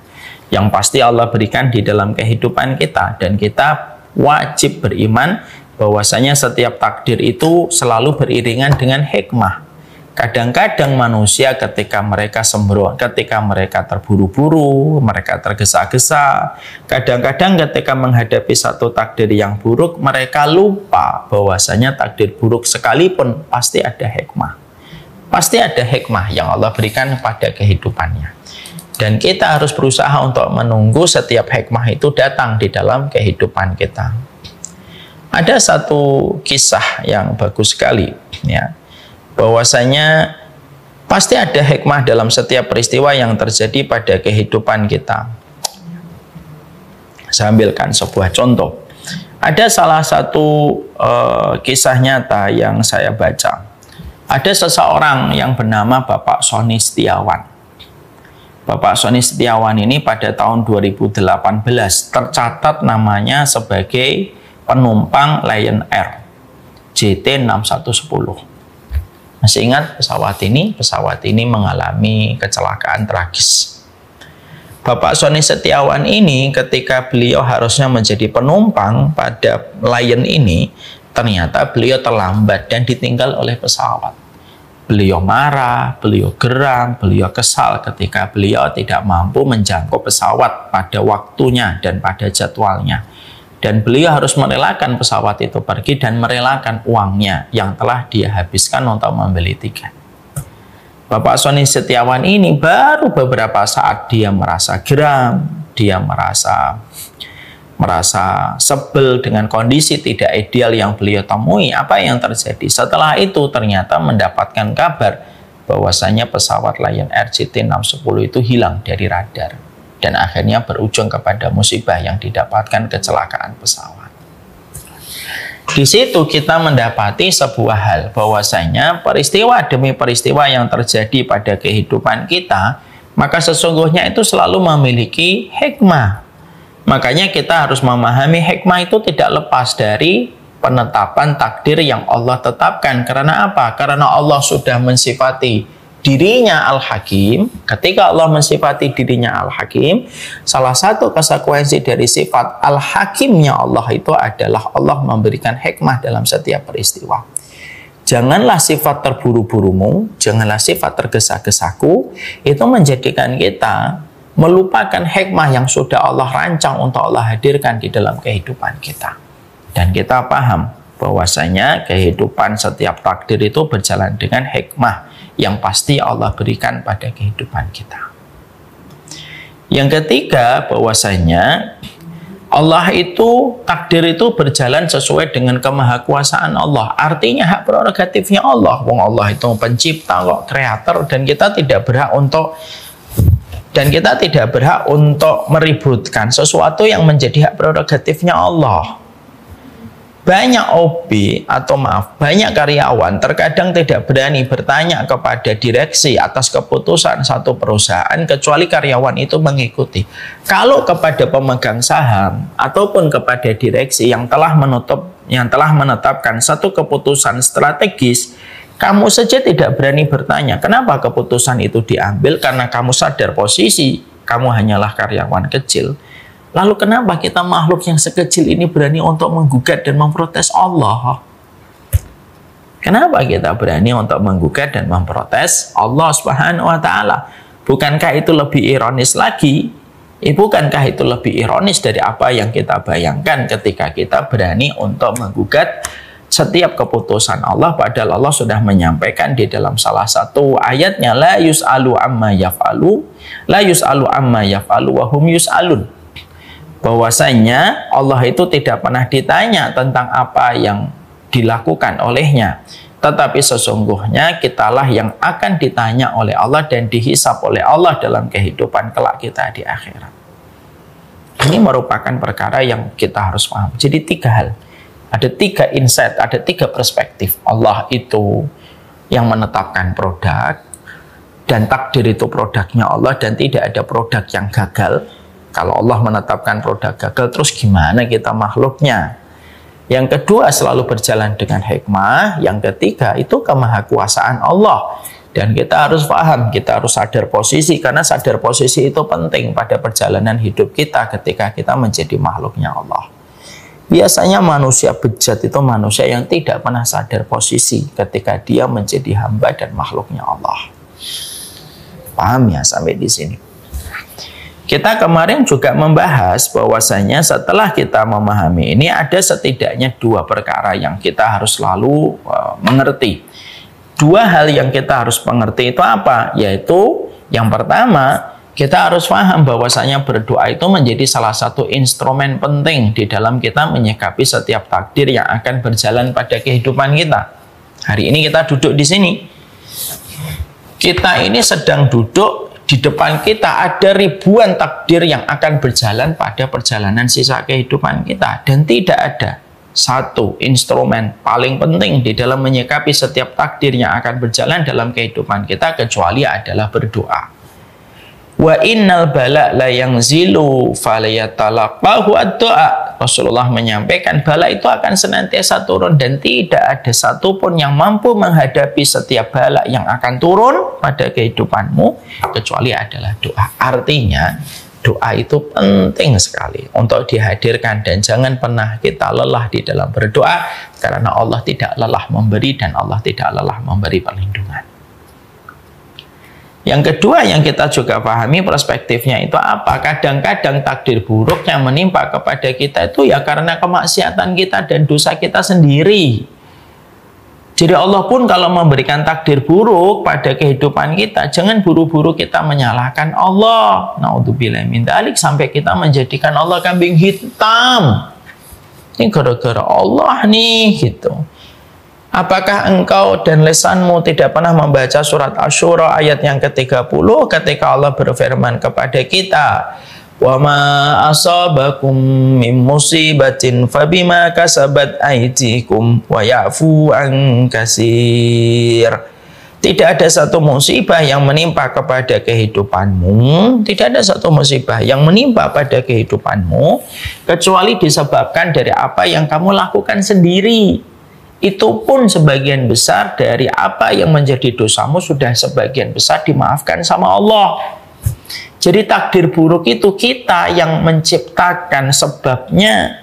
yang pasti Allah berikan di dalam kehidupan kita, dan kita wajib beriman bahwasanya setiap takdir itu selalu beriringan dengan hikmah. Kadang-kadang manusia ketika mereka sembrono, ketika mereka terburu-buru, mereka tergesa-gesa, kadang-kadang ketika menghadapi satu takdir yang buruk, mereka lupa bahwasanya takdir buruk sekalipun pasti ada hikmah. Pasti ada hikmah yang Allah berikan pada kehidupannya. Dan kita harus berusaha untuk menunggu setiap hikmah itu datang di dalam kehidupan kita. Ada satu kisah yang bagus sekali, ya, bahwasanya pasti ada hikmah dalam setiap peristiwa yang terjadi pada kehidupan kita. Saya ambilkan sebuah contoh. Ada salah satu kisah nyata yang saya baca. Ada seseorang yang bernama Bapak Sony Setiawan. Bapak Sony Setiawan ini pada tahun 2018 tercatat namanya sebagai penumpang Lion Air JT6110. Masih ingat pesawat ini? Pesawat ini mengalami kecelakaan tragis. Bapak Sony Setiawan ini ketika beliau harusnya menjadi penumpang pada Lion ini, ternyata beliau terlambat dan ditinggal oleh pesawat. Beliau marah, beliau geram, beliau kesal ketika beliau tidak mampu menjangkau pesawat pada waktunya dan pada jadwalnya. Dan beliau harus merelakan pesawat itu pergi dan merelakan uangnya yang telah dia habiskan untuk membeli tiket. Bapak Sony Setiawan ini baru beberapa saat dia merasa geram, dia merasa sebel dengan kondisi tidak ideal yang beliau temui. Apa yang terjadi? Setelah itu ternyata mendapatkan kabar bahwasanya pesawat Lion Air JT610 itu hilang dari radar. Dan akhirnya berujung kepada musibah yang didapatkan kecelakaan pesawat. Di situ kita mendapati sebuah hal bahwasanya peristiwa demi peristiwa yang terjadi pada kehidupan kita, maka sesungguhnya itu selalu memiliki hikmah. Makanya kita harus memahami hikmah itu tidak lepas dari penetapan takdir yang Allah tetapkan. Karena apa? Karena Allah sudah mensifati dirinya Al-Hakim. Ketika Allah mensifati dirinya Al-Hakim, salah satu konsekuensi dari sifat Al-Hakimnya Allah itu adalah Allah memberikan hikmah dalam setiap peristiwa. Janganlah sifat terburu-burumu, janganlah sifat tergesa-gesaku, itu menjadikan kita melupakan hikmah yang sudah Allah rancang untuk Allah hadirkan di dalam kehidupan kita. Dan kita paham bahwasanya kehidupan setiap takdir itu berjalan dengan hikmah yang pasti Allah berikan pada kehidupan kita. Yang ketiga, bahwasanya Allah itu, takdir itu berjalan sesuai dengan kemahakuasaan Allah. Artinya hak prerogatifnya Allah. Wong Allah itu pencipta kok, kreator, dan kita tidak berhak untuk meributkan sesuatu yang menjadi hak prerogatifnya Allah. Banyak banyak karyawan terkadang tidak berani bertanya kepada direksi atas keputusan satu perusahaan kecuali karyawan itu mengikuti. Kalau kepada pemegang saham ataupun kepada direksi yang telah menetapkan satu keputusan strategis, kamu saja tidak berani bertanya kenapa keputusan itu diambil, karena kamu sadar posisi kamu hanyalah karyawan kecil. Lalu kenapa kita makhluk yang sekecil ini berani untuk menggugat dan memprotes Allah? Kenapa kita berani untuk menggugat dan memprotes Allah Subhanahu wa Ta'ala? Bukankah itu lebih ironis lagi? Bukankah itu lebih ironis dari apa yang kita bayangkan ketika kita berani untuk menggugat setiap keputusan Allah, padahal Allah sudah menyampaikan di dalam salah satu ayatnya, la yus'alu amma yaf'alu wa hum yus'alun. Bahwasanya Allah itu tidak pernah ditanya tentang apa yang dilakukan olehnya, tetapi sesungguhnya kitalah yang akan ditanya oleh Allah dan dihisap oleh Allah dalam kehidupan kelak kita di akhirat. Ini merupakan perkara yang kita harus paham. Jadi 3 hal, ada 3 insight, ada 3 perspektif. Allah itu yang menetapkan produk, dan takdir itu produknya Allah, dan tidak ada produk yang gagal. Kalau Allah menetapkan produk gagal, terus gimana kita makhluknya? Yang kedua, selalu berjalan dengan hikmah. Yang ketiga, itu kemahakuasaan Allah. Dan kita harus paham, kita harus sadar posisi, karena sadar posisi itu penting pada perjalanan hidup kita ketika kita menjadi makhluknya Allah. Biasanya manusia bejat itu manusia yang tidak pernah sadar posisi ketika dia menjadi hamba dan makhluknya Allah. Paham ya sampai di sini? Kita kemarin juga membahas bahwasanya setelah kita memahami ini, ada setidaknya 2 perkara yang kita harus selalu mengerti. 2 hal yang kita harus mengerti itu apa? Yaitu yang pertama, kita harus paham bahwasanya berdoa itu menjadi salah satu instrumen penting di dalam kita menyikapi setiap takdir yang akan berjalan pada kehidupan kita. Hari ini kita duduk di sini. Kita ini sedang duduk, di depan kita ada ribuan takdir yang akan berjalan pada perjalanan sisa kehidupan kita. Dan tidak ada satu instrumen paling penting di dalam menyikapi setiap takdir yang akan berjalan dalam kehidupan kita kecuali adalah berdoa. Wa innal bala la yanzilu falayatalaqahu ad-du'a. Rasulullah menyampaikan bala itu akan senantiasa turun dan tidak ada satupun yang mampu menghadapi setiap bala yang akan turun pada kehidupanmu kecuali adalah doa. Artinya Doa itu penting sekali untuk dihadirkan dan jangan pernah kita lelah di dalam berdoa, karena Allah tidak lelah memberi dan Allah tidak lelah memberi perlindungan. Yang kedua yang kita juga pahami perspektifnya itu apa? Kadang-kadang takdir buruk yang menimpa kepada kita itu ya karena kemaksiatan kita dan dosa kita sendiri. Jadi Allah pun kalau memberikan takdir buruk pada kehidupan kita, jangan buru-buru kita menyalahkan Allah. Naudzubillah min dzalik, sampai kita menjadikan Allah kambing hitam. Ini gara-gara Allah nih gitu. Apakah engkau dan lisanmu tidak pernah membaca surat Asy-Syura ayat yang ke-30 ketika Allah berfirman kepada kita, wa ma asabakum min musibatin fabima kasabat aydikum wa ya'fu an katsir. Tidak ada satu musibah yang menimpa kepada kehidupanmu, tidak ada satu musibah yang menimpa pada kehidupanmu kecuali disebabkan dari apa yang kamu lakukan sendiri. Itu pun sebagian besar dari apa yang menjadi dosamu sudah sebagian besar dimaafkan sama Allah. Jadi takdir buruk itu kita yang menciptakan sebabnya.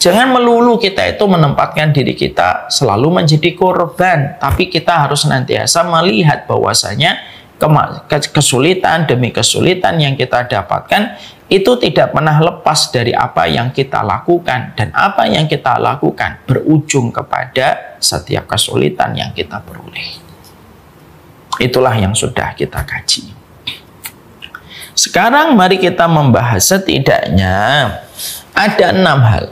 Jangan melulu kita itu menempatkan diri kita selalu menjadi korban, tapi kita harus senantiasa melihat bahwasanya kesulitan demi kesulitan yang kita dapatkan itu tidak pernah lepas dari apa yang kita lakukan, dan apa yang kita lakukan berujung kepada setiap kesulitan yang kita peroleh. Itulah yang sudah kita kaji. Sekarang mari kita membahas setidaknya ada 6 hal.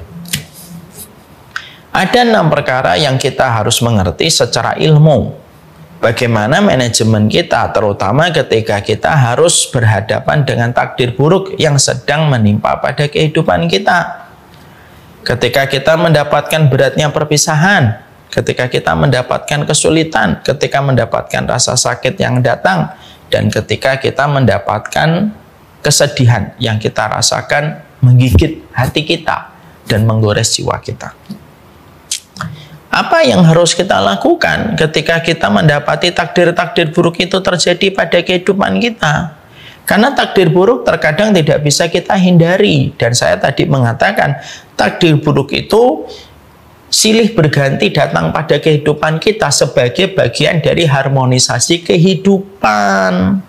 Ada 6 perkara yang kita harus mengerti secara ilmu. Bagaimana manajemen kita, terutama ketika kita harus berhadapan dengan takdir buruk yang sedang menimpa pada kehidupan kita. Ketika kita mendapatkan beratnya perpisahan, ketika kita mendapatkan kesulitan, ketika mendapatkan rasa sakit yang datang, dan ketika kita mendapatkan kesedihan yang kita rasakan menggigit hati kita dan menggores jiwa kita. Apa yang harus kita lakukan ketika kita mendapati takdir-takdir buruk itu terjadi pada kehidupan kita? Karena takdir buruk terkadang tidak bisa kita hindari. Dan saya tadi mengatakan takdir buruk itu silih berganti datang pada kehidupan kita sebagai bagian dari harmonisasi kehidupan.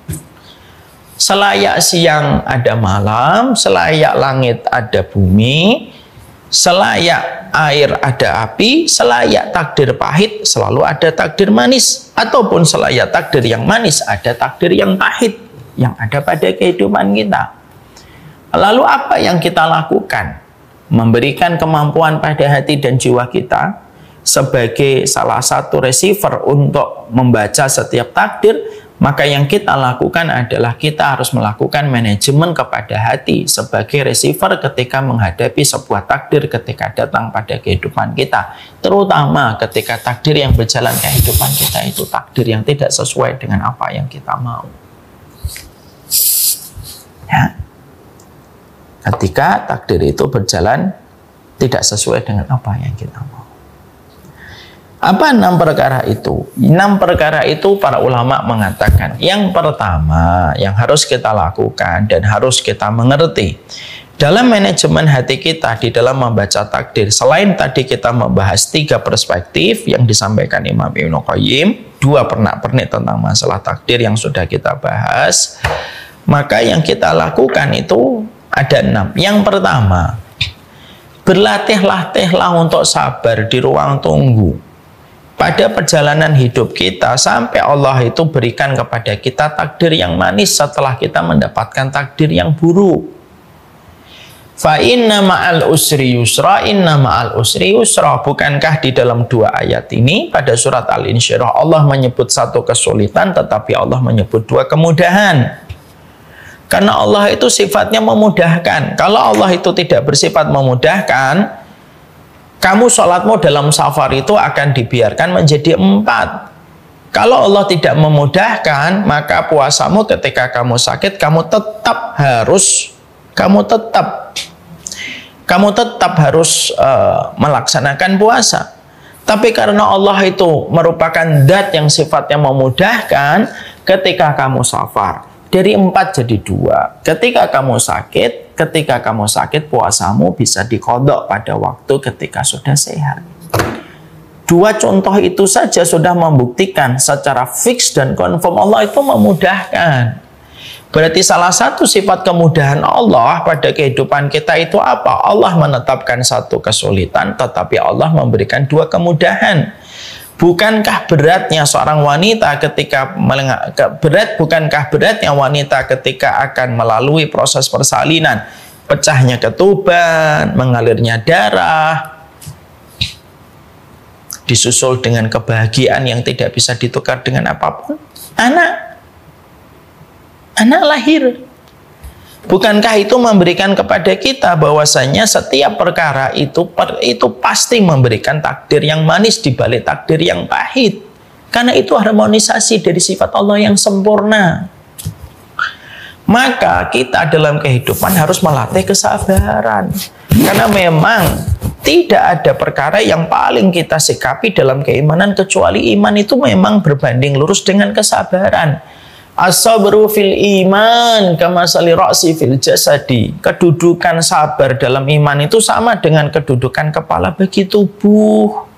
Selayak siang ada malam, selayak langit ada bumi, selayak air ada api, selayak takdir pahit selalu ada takdir manis, ataupun selayak takdir yang manis ada takdir yang pahit yang ada pada kehidupan kita. Lalu apa yang kita lakukan? Memberikan kemampuan pada hati dan jiwa kita sebagai salah satu receiver untuk membaca setiap takdir. Maka yang kita lakukan adalah kita harus melakukan manajemen kepada hati sebagai receiver ketika menghadapi sebuah takdir ketika datang pada kehidupan kita. Terutama ketika takdir yang berjalan kehidupan kita itu takdir yang tidak sesuai dengan apa yang kita mau. Ya. Ketika takdir itu berjalan tidak sesuai dengan apa yang kita mau. Apa 6 perkara itu? 6 perkara itu para ulama mengatakan, yang pertama yang harus kita lakukan dan harus kita mengerti dalam manajemen hati kita di dalam membaca takdir, selain tadi kita membahas 3 perspektif yang disampaikan Imam Ibnu Qayyim, 2 pernak-pernik tentang masalah takdir yang sudah kita bahas, maka yang kita lakukan itu ada 6. Yang pertama, berlatih-latihlah untuk sabar di ruang tunggu pada perjalanan hidup kita sampai Allah itu berikan kepada kita takdir yang manis setelah kita mendapatkan takdir yang buruk. Fa inna ma'al usri yusra, inna ma'al usri yusra. Bukankah di dalam 2 ayat ini pada surat Al-Insyirah Allah menyebut 1 kesulitan tetapi Allah menyebut 2 kemudahan. Karena Allah itu sifatnya memudahkan. Kalau Allah itu tidak bersifat memudahkan, kamu sholatmu dalam safar itu akan dibiarkan menjadi 4. Kalau Allah tidak memudahkan, maka puasamu ketika kamu sakit, kamu tetap harus melaksanakan puasa. Tapi karena Allah itu merupakan zat yang sifatnya memudahkan, ketika kamu safar, Dari 4 jadi 2. Ketika kamu sakit puasamu bisa diqadha pada waktu ketika sudah sehat. 2 contoh itu saja sudah membuktikan secara fix dan confirm Allah itu memudahkan. Berarti salah satu sifat kemudahan Allah pada kehidupan kita itu apa? Allah menetapkan satu kesulitan, tetapi Allah memberikan 2 kemudahan. Bukankah beratnya seorang wanita bukankah beratnya wanita ketika akan melalui proses persalinan, pecahnya ketuban, mengalirnya darah, disusul dengan kebahagiaan yang tidak bisa ditukar dengan apapun. Anak lahir. Bukankah itu memberikan kepada kita bahwasanya setiap perkara itu pasti memberikan takdir yang manis di balik takdir yang pahit. Karena itu harmonisasi dari sifat Allah yang sempurna. Maka kita dalam kehidupan harus melatih kesabaran. Karena memang tidak ada perkara yang paling kita sikapi dalam keimanan kecuali iman itu memang berbanding lurus dengan kesabaran. As-sabru fil iman kama sali ra'si fil jasadi. Kedudukan sabar dalam iman itu sama dengan kedudukan kepala bagi tubuh.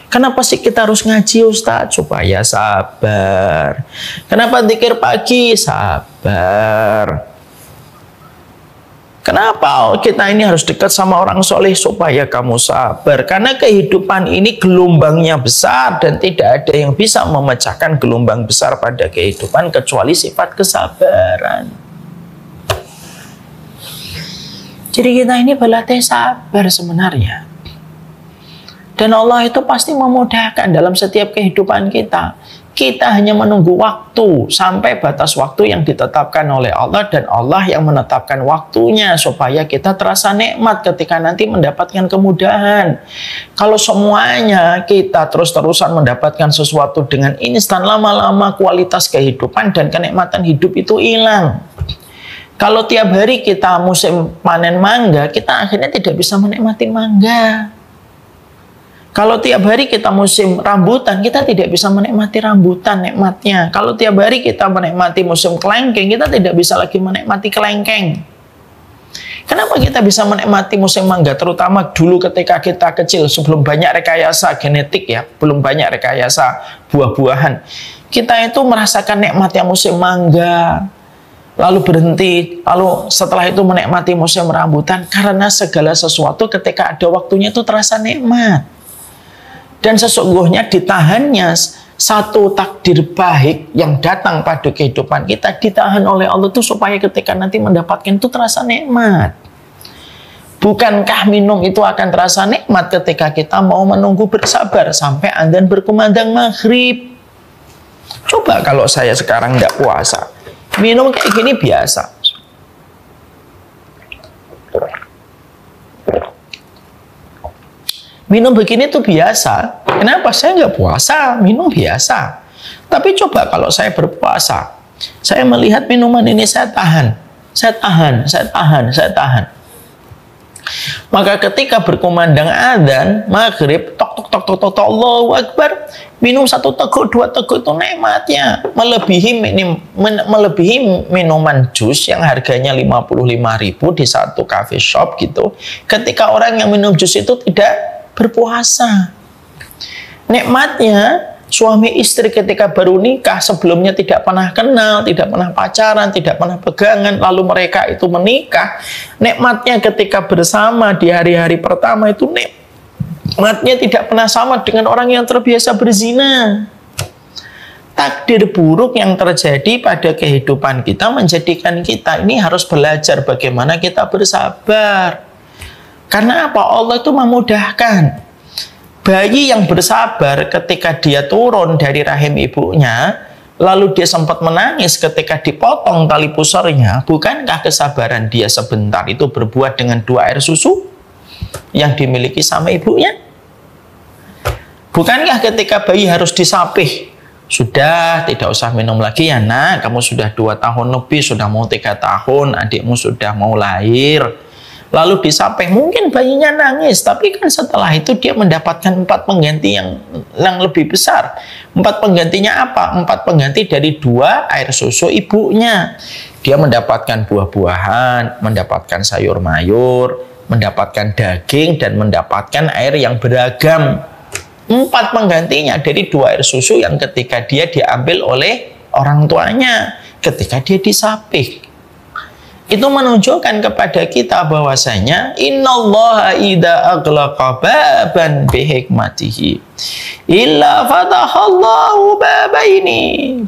Kenapa sih kita harus ngaji, Ustaz? Supaya sabar. Kenapa zikir pagi? Sabar. Kenapa kita ini harus dekat sama orang soleh? Supaya kamu sabar. Karena kehidupan ini gelombangnya besar dan tidak ada yang bisa memecahkan gelombang besar pada kehidupan kecuali sifat kesabaran. Jadi kita ini berlatih sabar sebenarnya. Dan Allah itu pasti memudahkan dalam setiap kehidupan kita. Kita hanya menunggu waktu sampai batas waktu yang ditetapkan oleh Allah, dan Allah yang menetapkan waktunya supaya kita terasa nikmat ketika nanti mendapatkan kemudahan. Kalau semuanya kita terus-terusan mendapatkan sesuatu dengan instan, lama-lama kualitas kehidupan dan kenikmatan hidup itu hilang. Kalau tiap hari kita musim panen mangga, kita akhirnya tidak bisa menikmati mangga. Kalau tiap hari kita musim rambutan, kita tidak bisa menikmati rambutan nikmatnya. Kalau tiap hari kita menikmati musim kelengkeng, kita tidak bisa lagi menikmati kelengkeng. Kenapa kita bisa menikmati musim mangga? Terutama dulu ketika kita kecil, sebelum banyak rekayasa genetik ya, belum banyak rekayasa buah-buahan. Kita itu merasakan nikmatnya musim mangga, lalu berhenti, lalu setelah itu menikmati musim rambutan. Karena segala sesuatu ketika ada waktunya itu terasa nikmat. Dan sesungguhnya ditahannya satu takdir baik yang datang pada kehidupan kita, ditahan oleh Allah itu supaya ketika nanti mendapatkan itu terasa nikmat. Bukankah minum itu akan terasa nikmat ketika kita mau menunggu bersabar sampai adzan berkumandang maghrib? Coba kalau saya sekarang nggak puasa, minum kayak gini biasa. Minum begini tuh biasa. Kenapa? Saya nggak puasa, minum biasa. Tapi coba kalau saya berpuasa, saya melihat minuman ini saya tahan. Maka ketika berkumandang adzan maghrib, tok Allahu Akbar, minum 1 teguk 2 teguk itu nikmatnya melebihi minuman jus yang harganya 55.000 di satu cafe shop gitu. Ketika orang yang minum jus itu tidak berpuasa. Nikmatnya suami istri ketika baru nikah, sebelumnya tidak pernah kenal, tidak pernah pacaran, tidak pernah pegangan, lalu mereka itu menikah. Nikmatnya ketika bersama di hari-hari pertama itu nikmatnya tidak pernah sama dengan orang yang terbiasa berzina. Takdir buruk yang terjadi pada kehidupan kita menjadikan kita ini harus belajar bagaimana kita bersabar. Karena apa? Allah itu memudahkan. Bayi yang bersabar ketika dia turun dari rahim ibunya, lalu dia sempat menangis ketika dipotong tali pusernya, bukankah kesabaran dia sebentar itu berbuat dengan 2 air susu yang dimiliki sama ibunya? Bukankah ketika bayi harus disapih, sudah tidak usah minum lagi ya nak, kamu sudah 2 tahun lebih, sudah mau 3 tahun, adikmu sudah mau lahir. lalu disapih, mungkin bayinya nangis, tapi kan setelah itu dia mendapatkan 4 pengganti yang lebih besar. 4 penggantinya apa? 4 pengganti dari 2 air susu ibunya. Dia mendapatkan buah-buahan, mendapatkan sayur mayur, mendapatkan daging, dan mendapatkan air yang beragam. 4 penggantinya dari 2 air susu yang ketika dia diambil oleh orang tuanya ketika dia disapih. Itu menunjukkan kepada kita bahwasanya innallaha idza aghlaqa baban bihikmatihi illa fatahallahu babaini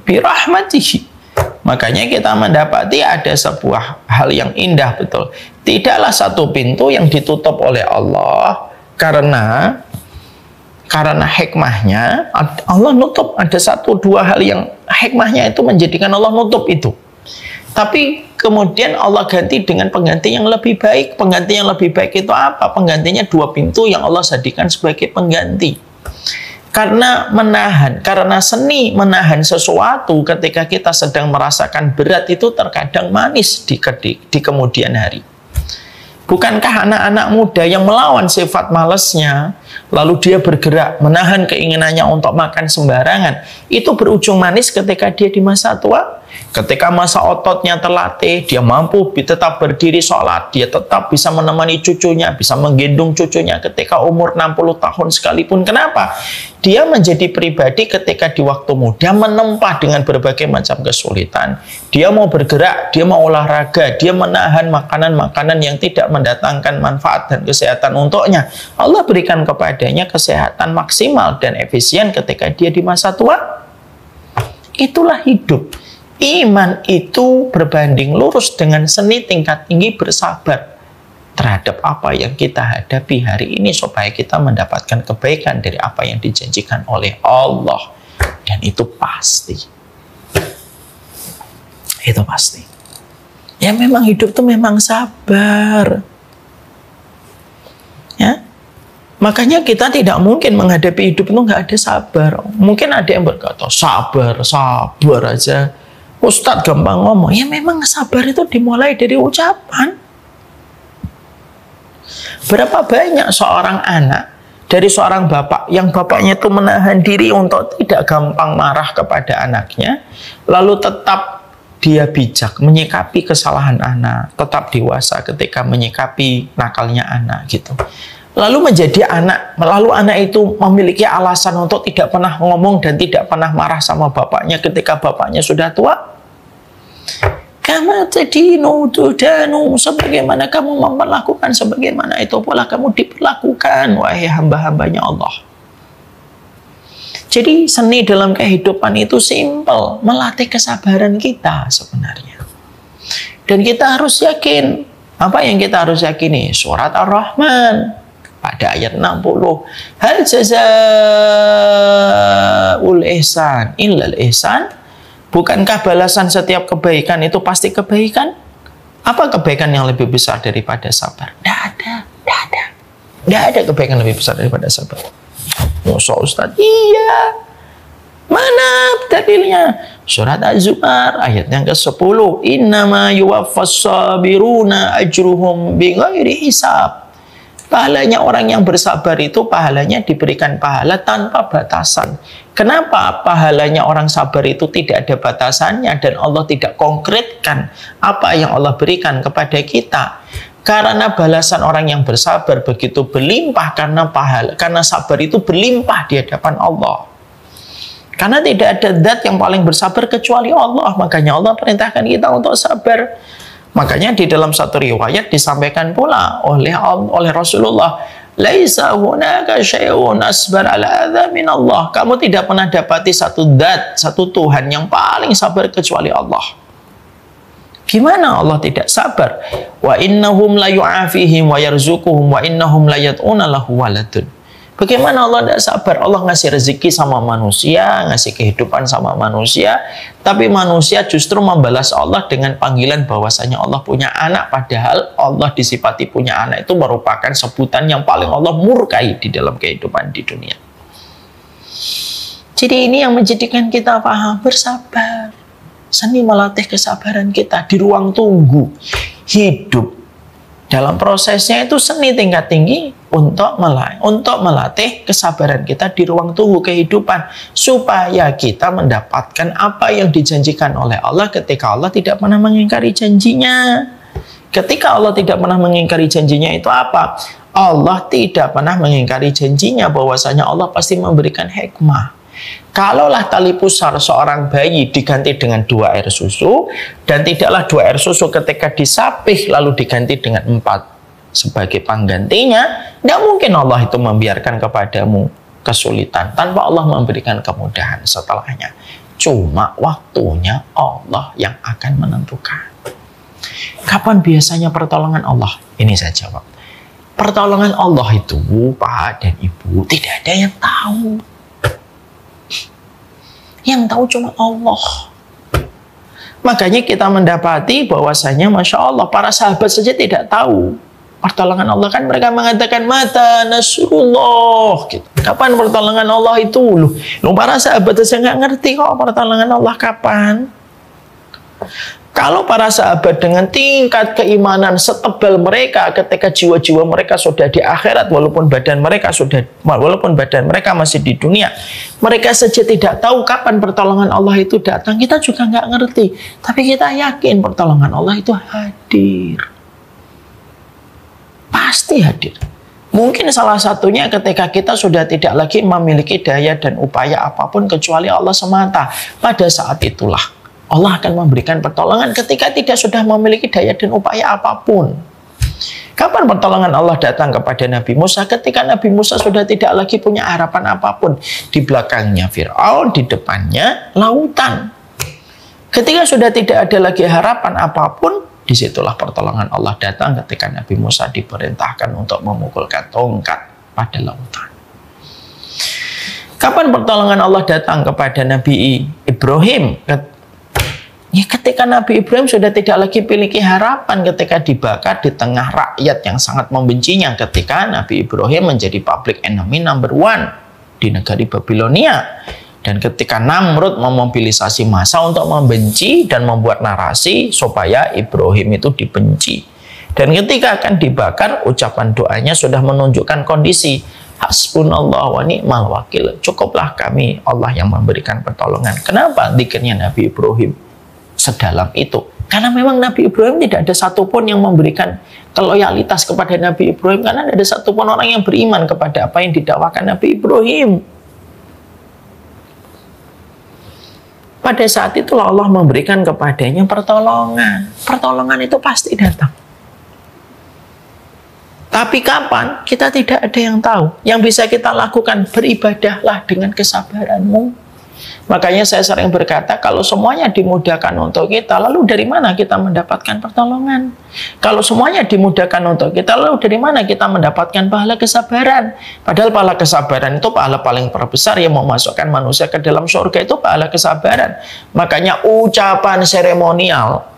birahmatihi. Makanya kita mendapati ada sebuah hal yang indah betul. Tidaklah satu pintu yang ditutup oleh Allah karena hikmahnya Allah nutup. Ada 1-2 hal yang hikmahnya itu menjadikan Allah nutup itu. Tapi kemudian Allah ganti dengan pengganti yang lebih baik. Pengganti yang lebih baik itu apa? Penggantinya 2 pintu yang Allah jadikan sebagai pengganti. Karena seni menahan sesuatu ketika kita sedang merasakan berat itu terkadang manis di kemudian hari. Bukankah anak-anak muda yang melawan sifat malesnya, lalu dia bergerak menahan keinginannya untuk makan sembarangan, itu berujung manis ketika dia di masa tua? Ketika masa ototnya terlatih, dia mampu tetap berdiri sholat, dia tetap bisa menemani cucunya, bisa menggendong cucunya ketika umur 60 tahun sekalipun. Kenapa? Dia menjadi pribadi ketika di waktu muda menempa dengan berbagai macam kesulitan. Dia mau bergerak, dia mau olahraga, dia menahan makanan-makanan yang tidak mendatangkan manfaat dan kesehatan untuknya. Allah berikan kepadanya kesehatan maksimal dan efisien ketika dia di masa tua. Itulah hidup. Iman itu berbanding lurus dengan seni tingkat tinggi bersabar terhadap apa yang kita hadapi hari ini supaya kita mendapatkan kebaikan dari apa yang dijanjikan oleh Allah. Dan itu pasti. Itu pasti. Ya memang hidup itu memang sabar. Ya. Makanya kita tidak mungkin menghadapi hidup itu nggak ada sabar. Mungkin ada yang berkata sabar aja. Ustadz gampang ngomong, ya memang sabar itu dimulai dari ucapan. Berapa banyak seorang anak dari seorang bapak yang bapaknya itu menahan diri untuk tidak gampang marah kepada anaknya, lalu tetap dia bijak menyikapi kesalahan anak, tetap dewasa ketika menyikapi nakalnya anak gitu. Lalu menjadi anak, lalu anak itu memiliki alasan untuk tidak pernah ngomong dan tidak pernah marah sama bapaknya ketika bapaknya sudah tua. Kama tadinu tudanu, sebagaimana kamu memperlakukan, sebagaimana itu pula kamu diperlakukan, wahai hamba-hambanya Allah. Jadi seni dalam kehidupan itu simpel, melatih kesabaran kita sebenarnya. Dan kita harus yakin, apa yang kita harus yakini? Surat Ar-Rahman pada ayat 60. Hal jazaa'ul ihsan illal ihsan. Bukankah balasan setiap kebaikan itu pasti kebaikan? Apa kebaikan yang lebih besar daripada sabar? Tidak ada. Tidak ada kebaikan lebih besar daripada sabar. Masa Ustaz? Iya. Mana dalilnya? Surat Az-Zumar ayat yang ke-10. Innama yuwaffas sabiruna ajruhum bighairi hisab. Pahalanya orang yang bersabar itu pahalanya diberikan pahala tanpa batasan. Kenapa pahalanya orang sabar itu tidak ada batasannya dan Allah tidak konkretkan apa yang Allah berikan kepada kita? Karena balasan orang yang bersabar begitu berlimpah karena sabar itu berlimpah di hadapan Allah. Karena tidak ada zat yang paling bersabar kecuali Allah. Makanya Allah perintahkan kita untuk sabar. Makanya di dalam satu riwayat disampaikan pula oleh Rasulullah, laisa hunaka syai'un asbar ala adza min Allah. Kamu tidak pernah dapati satu zat, satu Tuhan yang paling sabar kecuali Allah. Gimana Allah tidak sabar? Wa innahum la yu'afihim wa yarzuquhum wa innahum la yad'una lahu waladun. Bagaimana Allah tidak sabar? Allah ngasih rezeki sama manusia, ngasih kehidupan sama manusia, tapi manusia justru membalas Allah dengan panggilan bahwasanya Allah punya anak, padahal Allah disifati punya anak itu merupakan sebutan yang paling Allah murkai di dalam kehidupan di dunia. Jadi ini yang menjadikan kita paham bersabar. Seni melatih kesabaran kita di ruang tunggu hidup Dalam prosesnya itu seni tingkat tinggi untuk melatih kesabaran kita di ruang tunggu kehidupan, supaya kita mendapatkan apa yang dijanjikan oleh Allah ketika Allah tidak pernah mengingkari janjinya. Ketika Allah tidak pernah mengingkari janjinya itu apa? Allah tidak pernah mengingkari janjinya bahwasanya Allah pasti memberikan hikmah. Kalaulah tali pusar seorang bayi diganti dengan 2 air susu, dan tidaklah 2 air susu ketika disapih lalu diganti dengan 4 sebagai penggantinya, tidak mungkin Allah itu membiarkan kepadamu kesulitan tanpa Allah memberikan kemudahan setelahnya. Cuma waktunya Allah yang akan menentukan. Kapan biasanya pertolongan Allah? Ini saya jawab. Pertolongan Allah itu, Pak dan Ibu, tidak ada yang tahu. Yang tahu cuma Allah. Makanya kita mendapati bahwasanya Masya Allah, para sahabat saja tidak tahu pertolongan Allah. Kan mereka mengatakan, mata nasrullah gitu. Kapan pertolongan Allah itu? Loh, para sahabat saja nggak ngerti kok pertolongan Allah kapan. Kalau para sahabat dengan tingkat keimanan setebal mereka, ketika jiwa-jiwa mereka sudah di akhirat, walaupun badan mereka masih di dunia, mereka saja tidak tahu kapan pertolongan Allah itu datang. Kita juga nggak ngerti, tapi kita yakin pertolongan Allah itu hadir, pasti hadir. Mungkin salah satunya ketika kita sudah tidak lagi memiliki daya dan upaya apapun kecuali Allah semata. Pada saat itulah Allah akan memberikan pertolongan ketika tidak sudah memiliki daya dan upaya apapun. Kapan pertolongan Allah datang kepada Nabi Musa? Ketika Nabi Musa sudah tidak lagi punya harapan apapun. Di belakangnya Fir'aun, di depannya lautan. Ketika sudah tidak ada lagi harapan apapun, disitulah pertolongan Allah datang ketika Nabi Musa diperintahkan untuk memukulkan tongkat pada lautan. Kapan pertolongan Allah datang kepada Nabi Ibrahim? Ya, ketika Nabi Ibrahim sudah tidak lagi memiliki harapan ketika dibakar di tengah rakyat yang sangat membencinya, ketika Nabi Ibrahim menjadi public enemy number 1 di negeri Babilonia, dan ketika Namrud memobilisasi massa untuk membenci dan membuat narasi supaya Ibrahim itu dibenci, dan ketika akan dibakar ucapan doanya sudah menunjukkan kondisi hasbunallah wa ni'mal wakil, cukuplah kami Allah yang memberikan pertolongan. Kenapa zikirnya Nabi Ibrahim sedalam itu? Karena memang Nabi Ibrahim tidak ada satupun yang memberikan loyalitas kepada Nabi Ibrahim, karena tidak ada satupun orang yang beriman kepada apa yang didakwakan Nabi Ibrahim. Pada saat itulah Allah memberikan kepadanya pertolongan. Pertolongan itu pasti datang. Tapi kapan? Kita tidak ada yang tahu. Yang bisa kita lakukan, beribadahlah dengan kesabaranmu. Makanya saya sering berkata, kalau semuanya dimudahkan untuk kita, lalu dari mana kita mendapatkan pertolongan? Kalau semuanya dimudahkan untuk kita, lalu dari mana kita mendapatkan pahala kesabaran? Padahal pahala kesabaran itu pahala paling terbesar yang memasukkan manusia ke dalam surga, itu pahala kesabaran. Makanya ucapan seremonial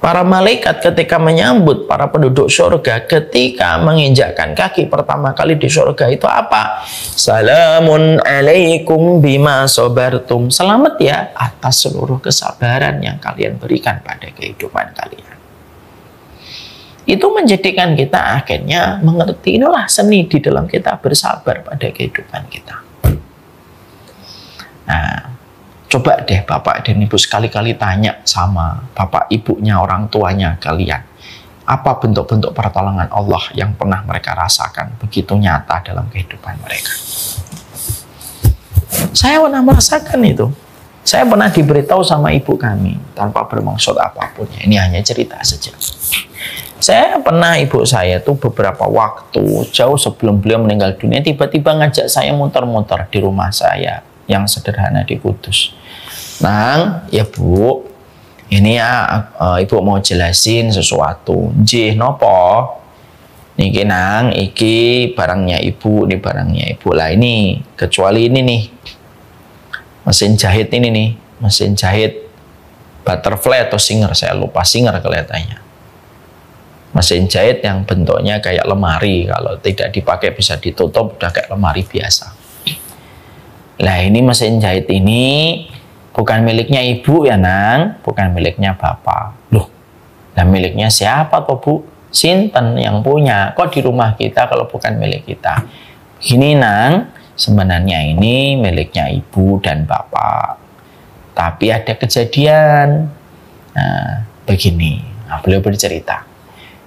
para malaikat ketika menyambut para penduduk surga ketika menginjakkan kaki pertama kali di surga itu apa? Salamun alaikum bima sabartum. Selamat ya atas seluruh kesabaran yang kalian berikan pada kehidupan kalian. Itu menjadikan kita akhirnya mengerti, inilah seni di dalam kita bersabar pada kehidupan kita. Nah, coba deh Bapak dan Ibu sekali-kali tanya sama Bapak Ibunya, orang tuanya kalian. Apa bentuk-bentuk pertolongan Allah yang pernah mereka rasakan begitu nyata dalam kehidupan mereka? Saya pernah merasakan itu. Saya pernah diberitahu sama ibu kami tanpa bermaksud apapun. Ini hanya cerita saja. Saya pernah, ibu saya tuh beberapa waktu jauh sebelum beliau meninggal dunia, tiba-tiba ngajak saya muter-muter di rumah saya yang sederhana di Kudus. Nang, ya Bu, ini ya Ibu mau jelasin sesuatu. Nggih, nopo? Niki Nang, iki barangnya Ibu, ini barangnya Ibu. Lah ini, kecuali ini nih, mesin jahit ini nih, mesin jahit butterfly atau Singer, saya lupa, Singer kelihatannya. Mesin jahit yang bentuknya kayak lemari, kalau tidak dipakai bisa ditutup, udah kayak lemari biasa. Lah ini mesin jahit ini bukan miliknya Ibu ya Nang, bukan miliknya Bapak. Loh, lah miliknya siapa toh Bu? Sinten yang punya? Kok di rumah kita kalau bukan milik kita? Gini nang, sebenarnya ini miliknya ibu dan bapak. Tapi ada kejadian. Nah, begini. Nah, beliau bercerita.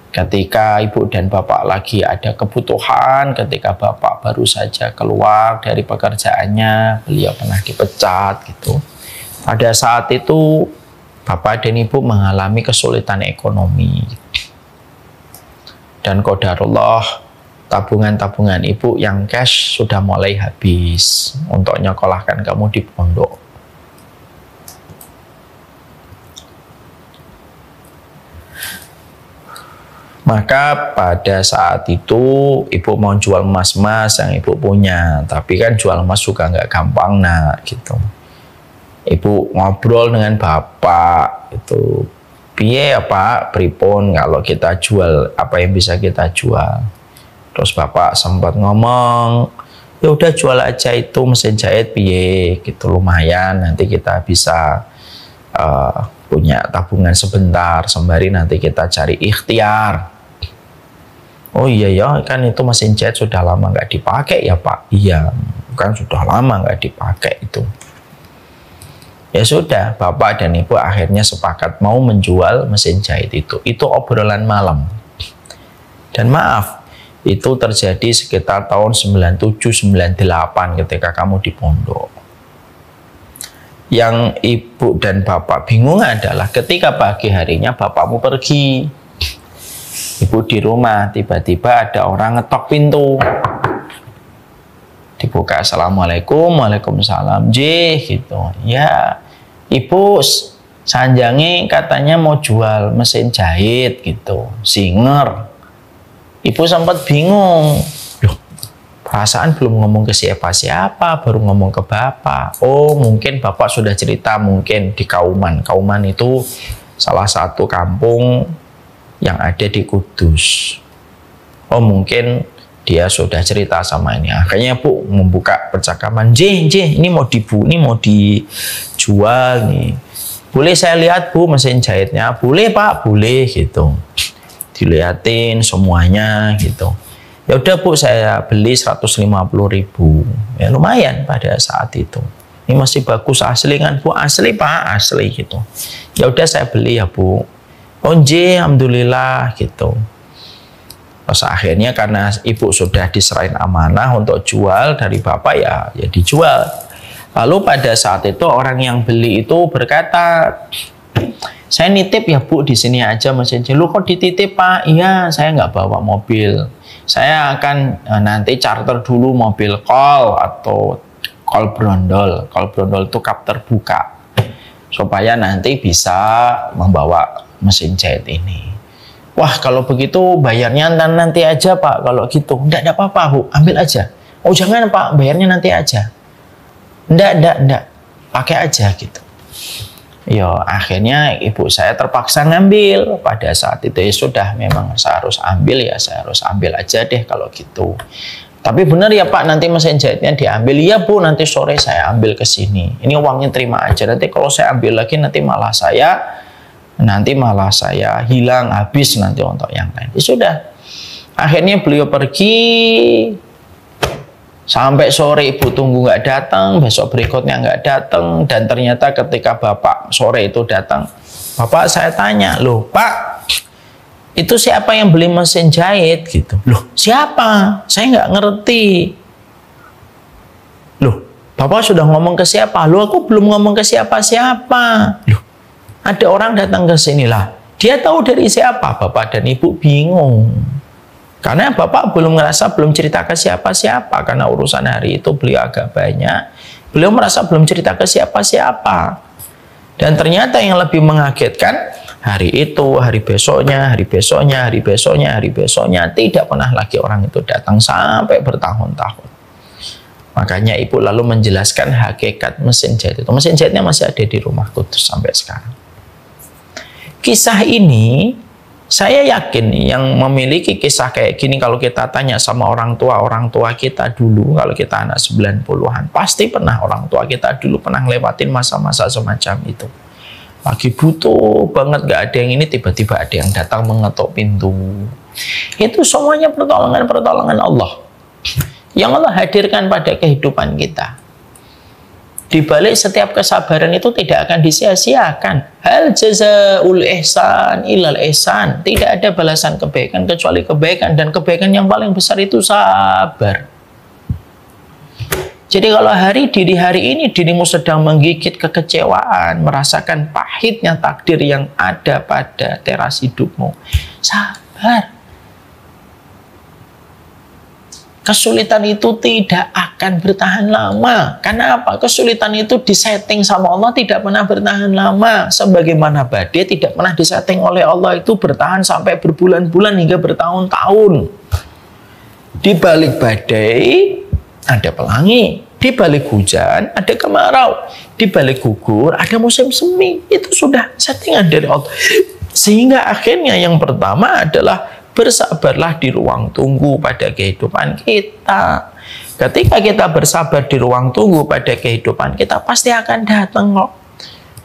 Ketika ibu dan bapak lagi ada kebutuhan, ketika bapak baru saja keluar dari pekerjaannya, beliau pernah dipecat gitu. Pada saat itu, bapak dan ibu mengalami kesulitan ekonomi. Dan qadarullah, tabungan-tabungan ibu yang cash sudah mulai habis untuk nyekolahkan kamu di pondok. Maka pada saat itu ibu mau jual emas-emas yang ibu punya, tapi kan jual emas juga nggak gampang nak gitu. Ibu ngobrol dengan bapak itu, piye ya pak, pripun kalau kita jual, apa yang bisa kita jual. Terus bapak sempat ngomong, ya udah jual aja itu mesin jahit piye gitu, lumayan nanti kita bisa punya tabungan sebentar sembari nanti kita cari ikhtiar. Oh iya ya, kan itu mesin jahit sudah lama nggak dipakai ya pak. Iya, kan sudah lama nggak dipakai itu. Ya sudah, bapak dan ibu akhirnya sepakat mau menjual mesin jahit itu. Itu obrolan malam. Dan maaf, itu terjadi sekitar tahun 97-98 ketika kamu di pondok. Yang ibu dan bapak bingung adalah ketika pagi harinya bapakmu pergi. Ibu di rumah, tiba-tiba ada orang ngetok pintu. Dibuka, assalamualaikum, waalaikumsalam, gitu. Ya, ibu sanjangi katanya mau jual mesin jahit gitu, singer. Ibu sempat bingung. Loh, perasaan belum ngomong ke siapa-siapa, baru ngomong ke bapak. Oh, mungkin bapak sudah cerita mungkin di Kauman. Kauman itu salah satu kampung yang ada di Kudus. Oh, mungkin dia sudah cerita sama ini. Akhirnya bu membuka percakapan. Ini mau dijual nih. Boleh saya lihat bu mesin jahitnya? Boleh pak, boleh gitu. Dilihatin semuanya gitu. Ya udah bu, saya beli 150.000. Ya lumayan pada saat itu. Ini masih bagus asli kan bu? Asli pak, asli gitu. Ya udah saya beli ya bu. Oh alhamdulillah gitu. Terus akhirnya karena ibu sudah diserahin amanah untuk jual dari bapak ya dijual. Lalu pada saat itu orang yang beli itu berkata, saya nitip ya bu di sini aja mesin jahit. Lu kok dititip pak? Iya, saya nggak bawa mobil. Saya akan nanti charter dulu mobil kol atau kol brondol. Kol brondol itu kap terbuka supaya nanti bisa membawa mesin jahit ini. Wah, kalau begitu bayarnya nanti aja pak. Kalau gitu, enggak apa-apa bu, ambil aja. Oh jangan pak, bayarnya nanti aja. Enggak, pakai aja gitu. Ya akhirnya ibu saya terpaksa ngambil. Pada saat itu ya sudah, memang saya harus ambil ya, saya harus ambil aja deh kalau gitu. Tapi benar ya pak, nanti mesin jahitnya diambil. Iya bu, nanti sore saya ambil ke sini. Ini uangnya terima aja. Nanti kalau saya ambil lagi nanti malah saya hilang, habis nanti untuk yang lain. Ya sudah. Akhirnya beliau pergi sampai sore, ibu tunggu nggak datang, besok berikutnya nggak datang, dan ternyata ketika bapak sore itu datang, bapak saya tanya, loh pak, itu siapa yang beli mesin jahit gitu? Loh siapa? Saya nggak ngerti. Loh bapak sudah ngomong ke siapa? Loh aku belum ngomong ke siapa-siapa. Loh ada orang datang ke sini lah. Dia tahu dari siapa? Bapak dan ibu bingung. Karena bapak belum cerita ke siapa-siapa. Karena urusan hari itu beliau agak banyak. Beliau merasa belum cerita ke siapa-siapa. Dan ternyata yang lebih mengagetkan, hari itu, hari besoknya, tidak pernah lagi orang itu datang sampai bertahun-tahun. Makanya ibu lalu menjelaskan hakikat mesin jahit itu. Mesin jahitnya masih ada di rumah Kudus sampai sekarang. Kisah ini, saya yakin yang memiliki kisah kayak gini, kalau kita tanya sama orang tua kita dulu, kalau kita anak 90-an, pasti pernah orang tua kita dulu pernah ngelewatin masa-masa semacam itu. lagi butuh banget, nggak ada yang ini, tiba-tiba ada yang datang mengetuk pintu. Itu semuanya pertolongan Allah yang Allah hadirkan pada kehidupan kita. Di balik setiap kesabaran itu tidak akan disia-siakan. Hal jazaul ihsan ilal ihsan. Tidak ada balasan kebaikan kecuali kebaikan, dan kebaikan yang paling besar itu sabar. Jadi kalau diri hari ini dirimu sedang menggigit kekecewaan, merasakan pahitnya takdir yang ada pada teras hidupmu, sabar. Kesulitan itu tidak akan bertahan lama. Karena apa? Kesulitan itu disetting sama Allah tidak pernah bertahan lama. Sebagaimana badai tidak pernah disetting oleh Allah itu bertahan sampai berbulan-bulan hingga bertahun-tahun. Di balik badai ada pelangi, di balik hujan ada kemarau, di balik gugur ada musim semi. Itu sudah settingan dari Allah. Sehingga akhirnya yang pertama adalah bersabarlah di ruang tunggu pada kehidupan kita. Ketika kita bersabar di ruang tunggu pada kehidupan kita, pasti akan datang kok.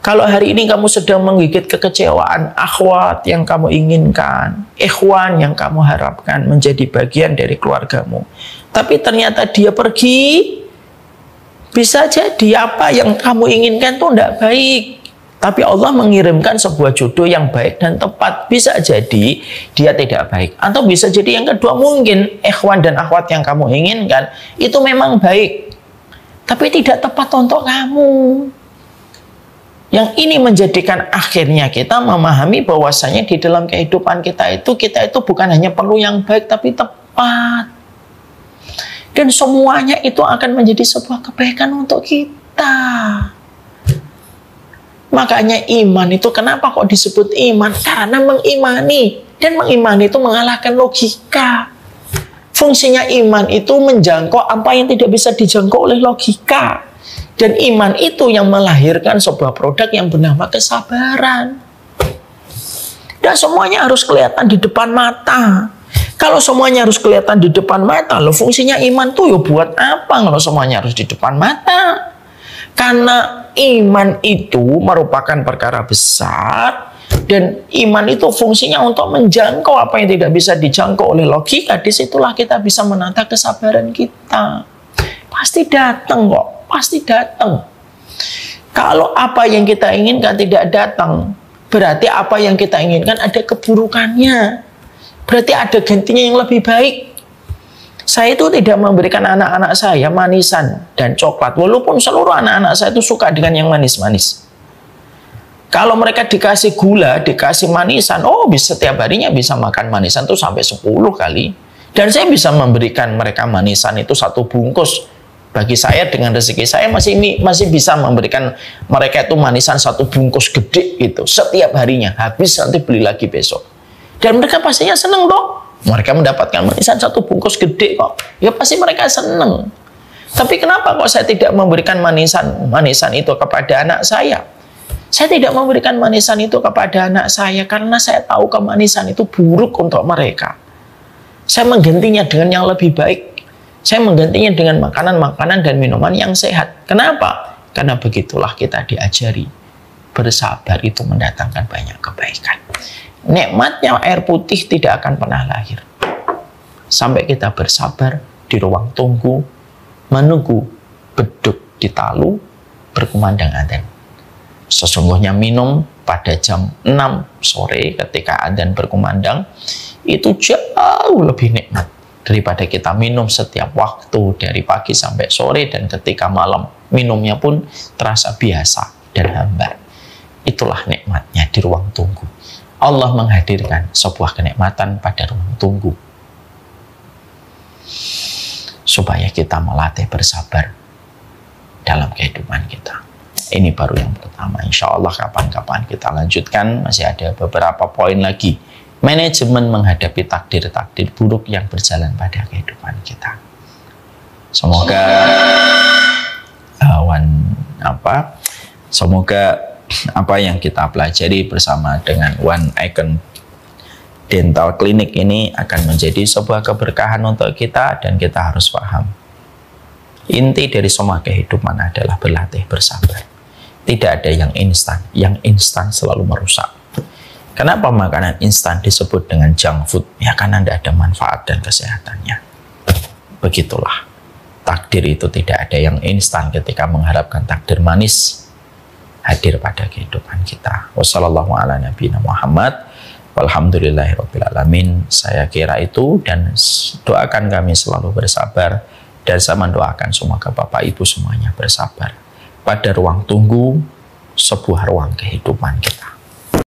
Kalau hari ini kamu sedang menggigit kekecewaan, akhwat yang kamu inginkan, ikhwan yang kamu harapkan menjadi bagian dari keluargamu, tapi ternyata dia pergi, bisa jadi apa yang kamu inginkan itu tidak baik. Tapi Allah mengirimkan sebuah jodoh yang baik dan tepat. Bisa jadi dia tidak baik. Atau bisa jadi yang kedua, mungkin ikhwan dan akhwat yang kamu inginkan itu memang baik, tapi tidak tepat untuk kamu. Yang ini menjadikan akhirnya kita memahami bahwasanya di dalam kehidupan kita itu bukan hanya perlu yang baik, tapi tepat. Dan semuanya itu akan menjadi sebuah kebaikan untuk kita. Makanya iman itu kenapa kok disebut iman? Karena mengimani. Dan mengimani itu mengalahkan logika. Fungsinya iman itu menjangkau apa yang tidak bisa dijangkau oleh logika. Dan iman itu yang melahirkan sebuah produk yang bernama kesabaran. Dan semuanya harus kelihatan di depan mata. Kalau semuanya harus kelihatan di depan mata, loh fungsinya iman tuh ya buat apa kalau semuanya harus di depan mata? Karena iman itu merupakan perkara besar, dan iman itu fungsinya untuk menjangkau apa yang tidak bisa dijangkau oleh logika. Disitulah kita bisa menata kesabaran kita. Pasti datang kok, pasti datang. Kalau apa yang kita inginkan tidak datang, berarti apa yang kita inginkan ada keburukannya. Berarti ada gantinya yang lebih baik. Saya itu tidak memberikan anak-anak saya manisan dan coklat, walaupun seluruh anak-anak saya itu suka dengan yang manis-manis. Kalau mereka dikasih gula, dikasih manisan, bisa setiap harinya bisa makan manisan itu sampai 10 kali. Dan saya bisa memberikan mereka manisan itu 1 bungkus. Bagi saya dengan rezeki saya masih bisa memberikan mereka itu manisan 1 bungkus gede gitu setiap harinya. Habis nanti beli lagi besok. Dan mereka pastinya seneng dong. Mereka mendapatkan manisan 1 bungkus gede kok. Ya pasti mereka seneng. Tapi kenapa kok saya tidak memberikan manisan itu kepada anak saya? Saya tidak memberikan manisan itu kepada anak saya karena saya tahu kemanisan itu buruk untuk mereka. Saya menggantinya dengan yang lebih baik. Saya menggantinya dengan makanan-makanan dan minuman yang sehat. Kenapa? Karena begitulah kita diajari. Bersabar itu mendatangkan banyak kebaikan. Nikmatnya air putih tidak akan pernah lahir sampai kita bersabar di ruang tunggu menunggu beduk di talu berkumandang adzan. Sesungguhnya minum pada jam 6 sore ketika adzan berkumandang itu jauh lebih nikmat daripada kita minum setiap waktu dari pagi sampai sore, dan ketika malam minumnya pun terasa biasa dan hambar. Itulah nikmatnya di ruang tunggu. Allah menghadirkan sebuah kenikmatan pada ruang tunggu supaya kita melatih bersabar dalam kehidupan kita. Ini baru yang pertama. Insya Allah kapan-kapan kita lanjutkan. Masih ada beberapa poin lagi. Manajemen menghadapi takdir-takdir buruk yang berjalan pada kehidupan kita. Semoga apa yang kita pelajari bersama dengan One Icon Dental Clinic ini akan menjadi sebuah keberkahan untuk kita, dan kita harus paham inti dari semua kehidupan adalah berlatih bersabar. Tidak ada yang instan. Yang instan selalu merusak. Kenapa makanan instan disebut dengan junk food? Ya karena tidak ada manfaat dan kesehatannya. Begitulah. Takdir itu tidak ada yang instan ketika mengharapkan takdir manis hadir pada kehidupan kita. Walhamdulillahirrabbilalamin. Saya kira itu, dan doakan kami selalu bersabar, dan saya mendoakan semoga Bapak Ibu semuanya bersabar pada ruang tunggu sebuah ruang kehidupan kita.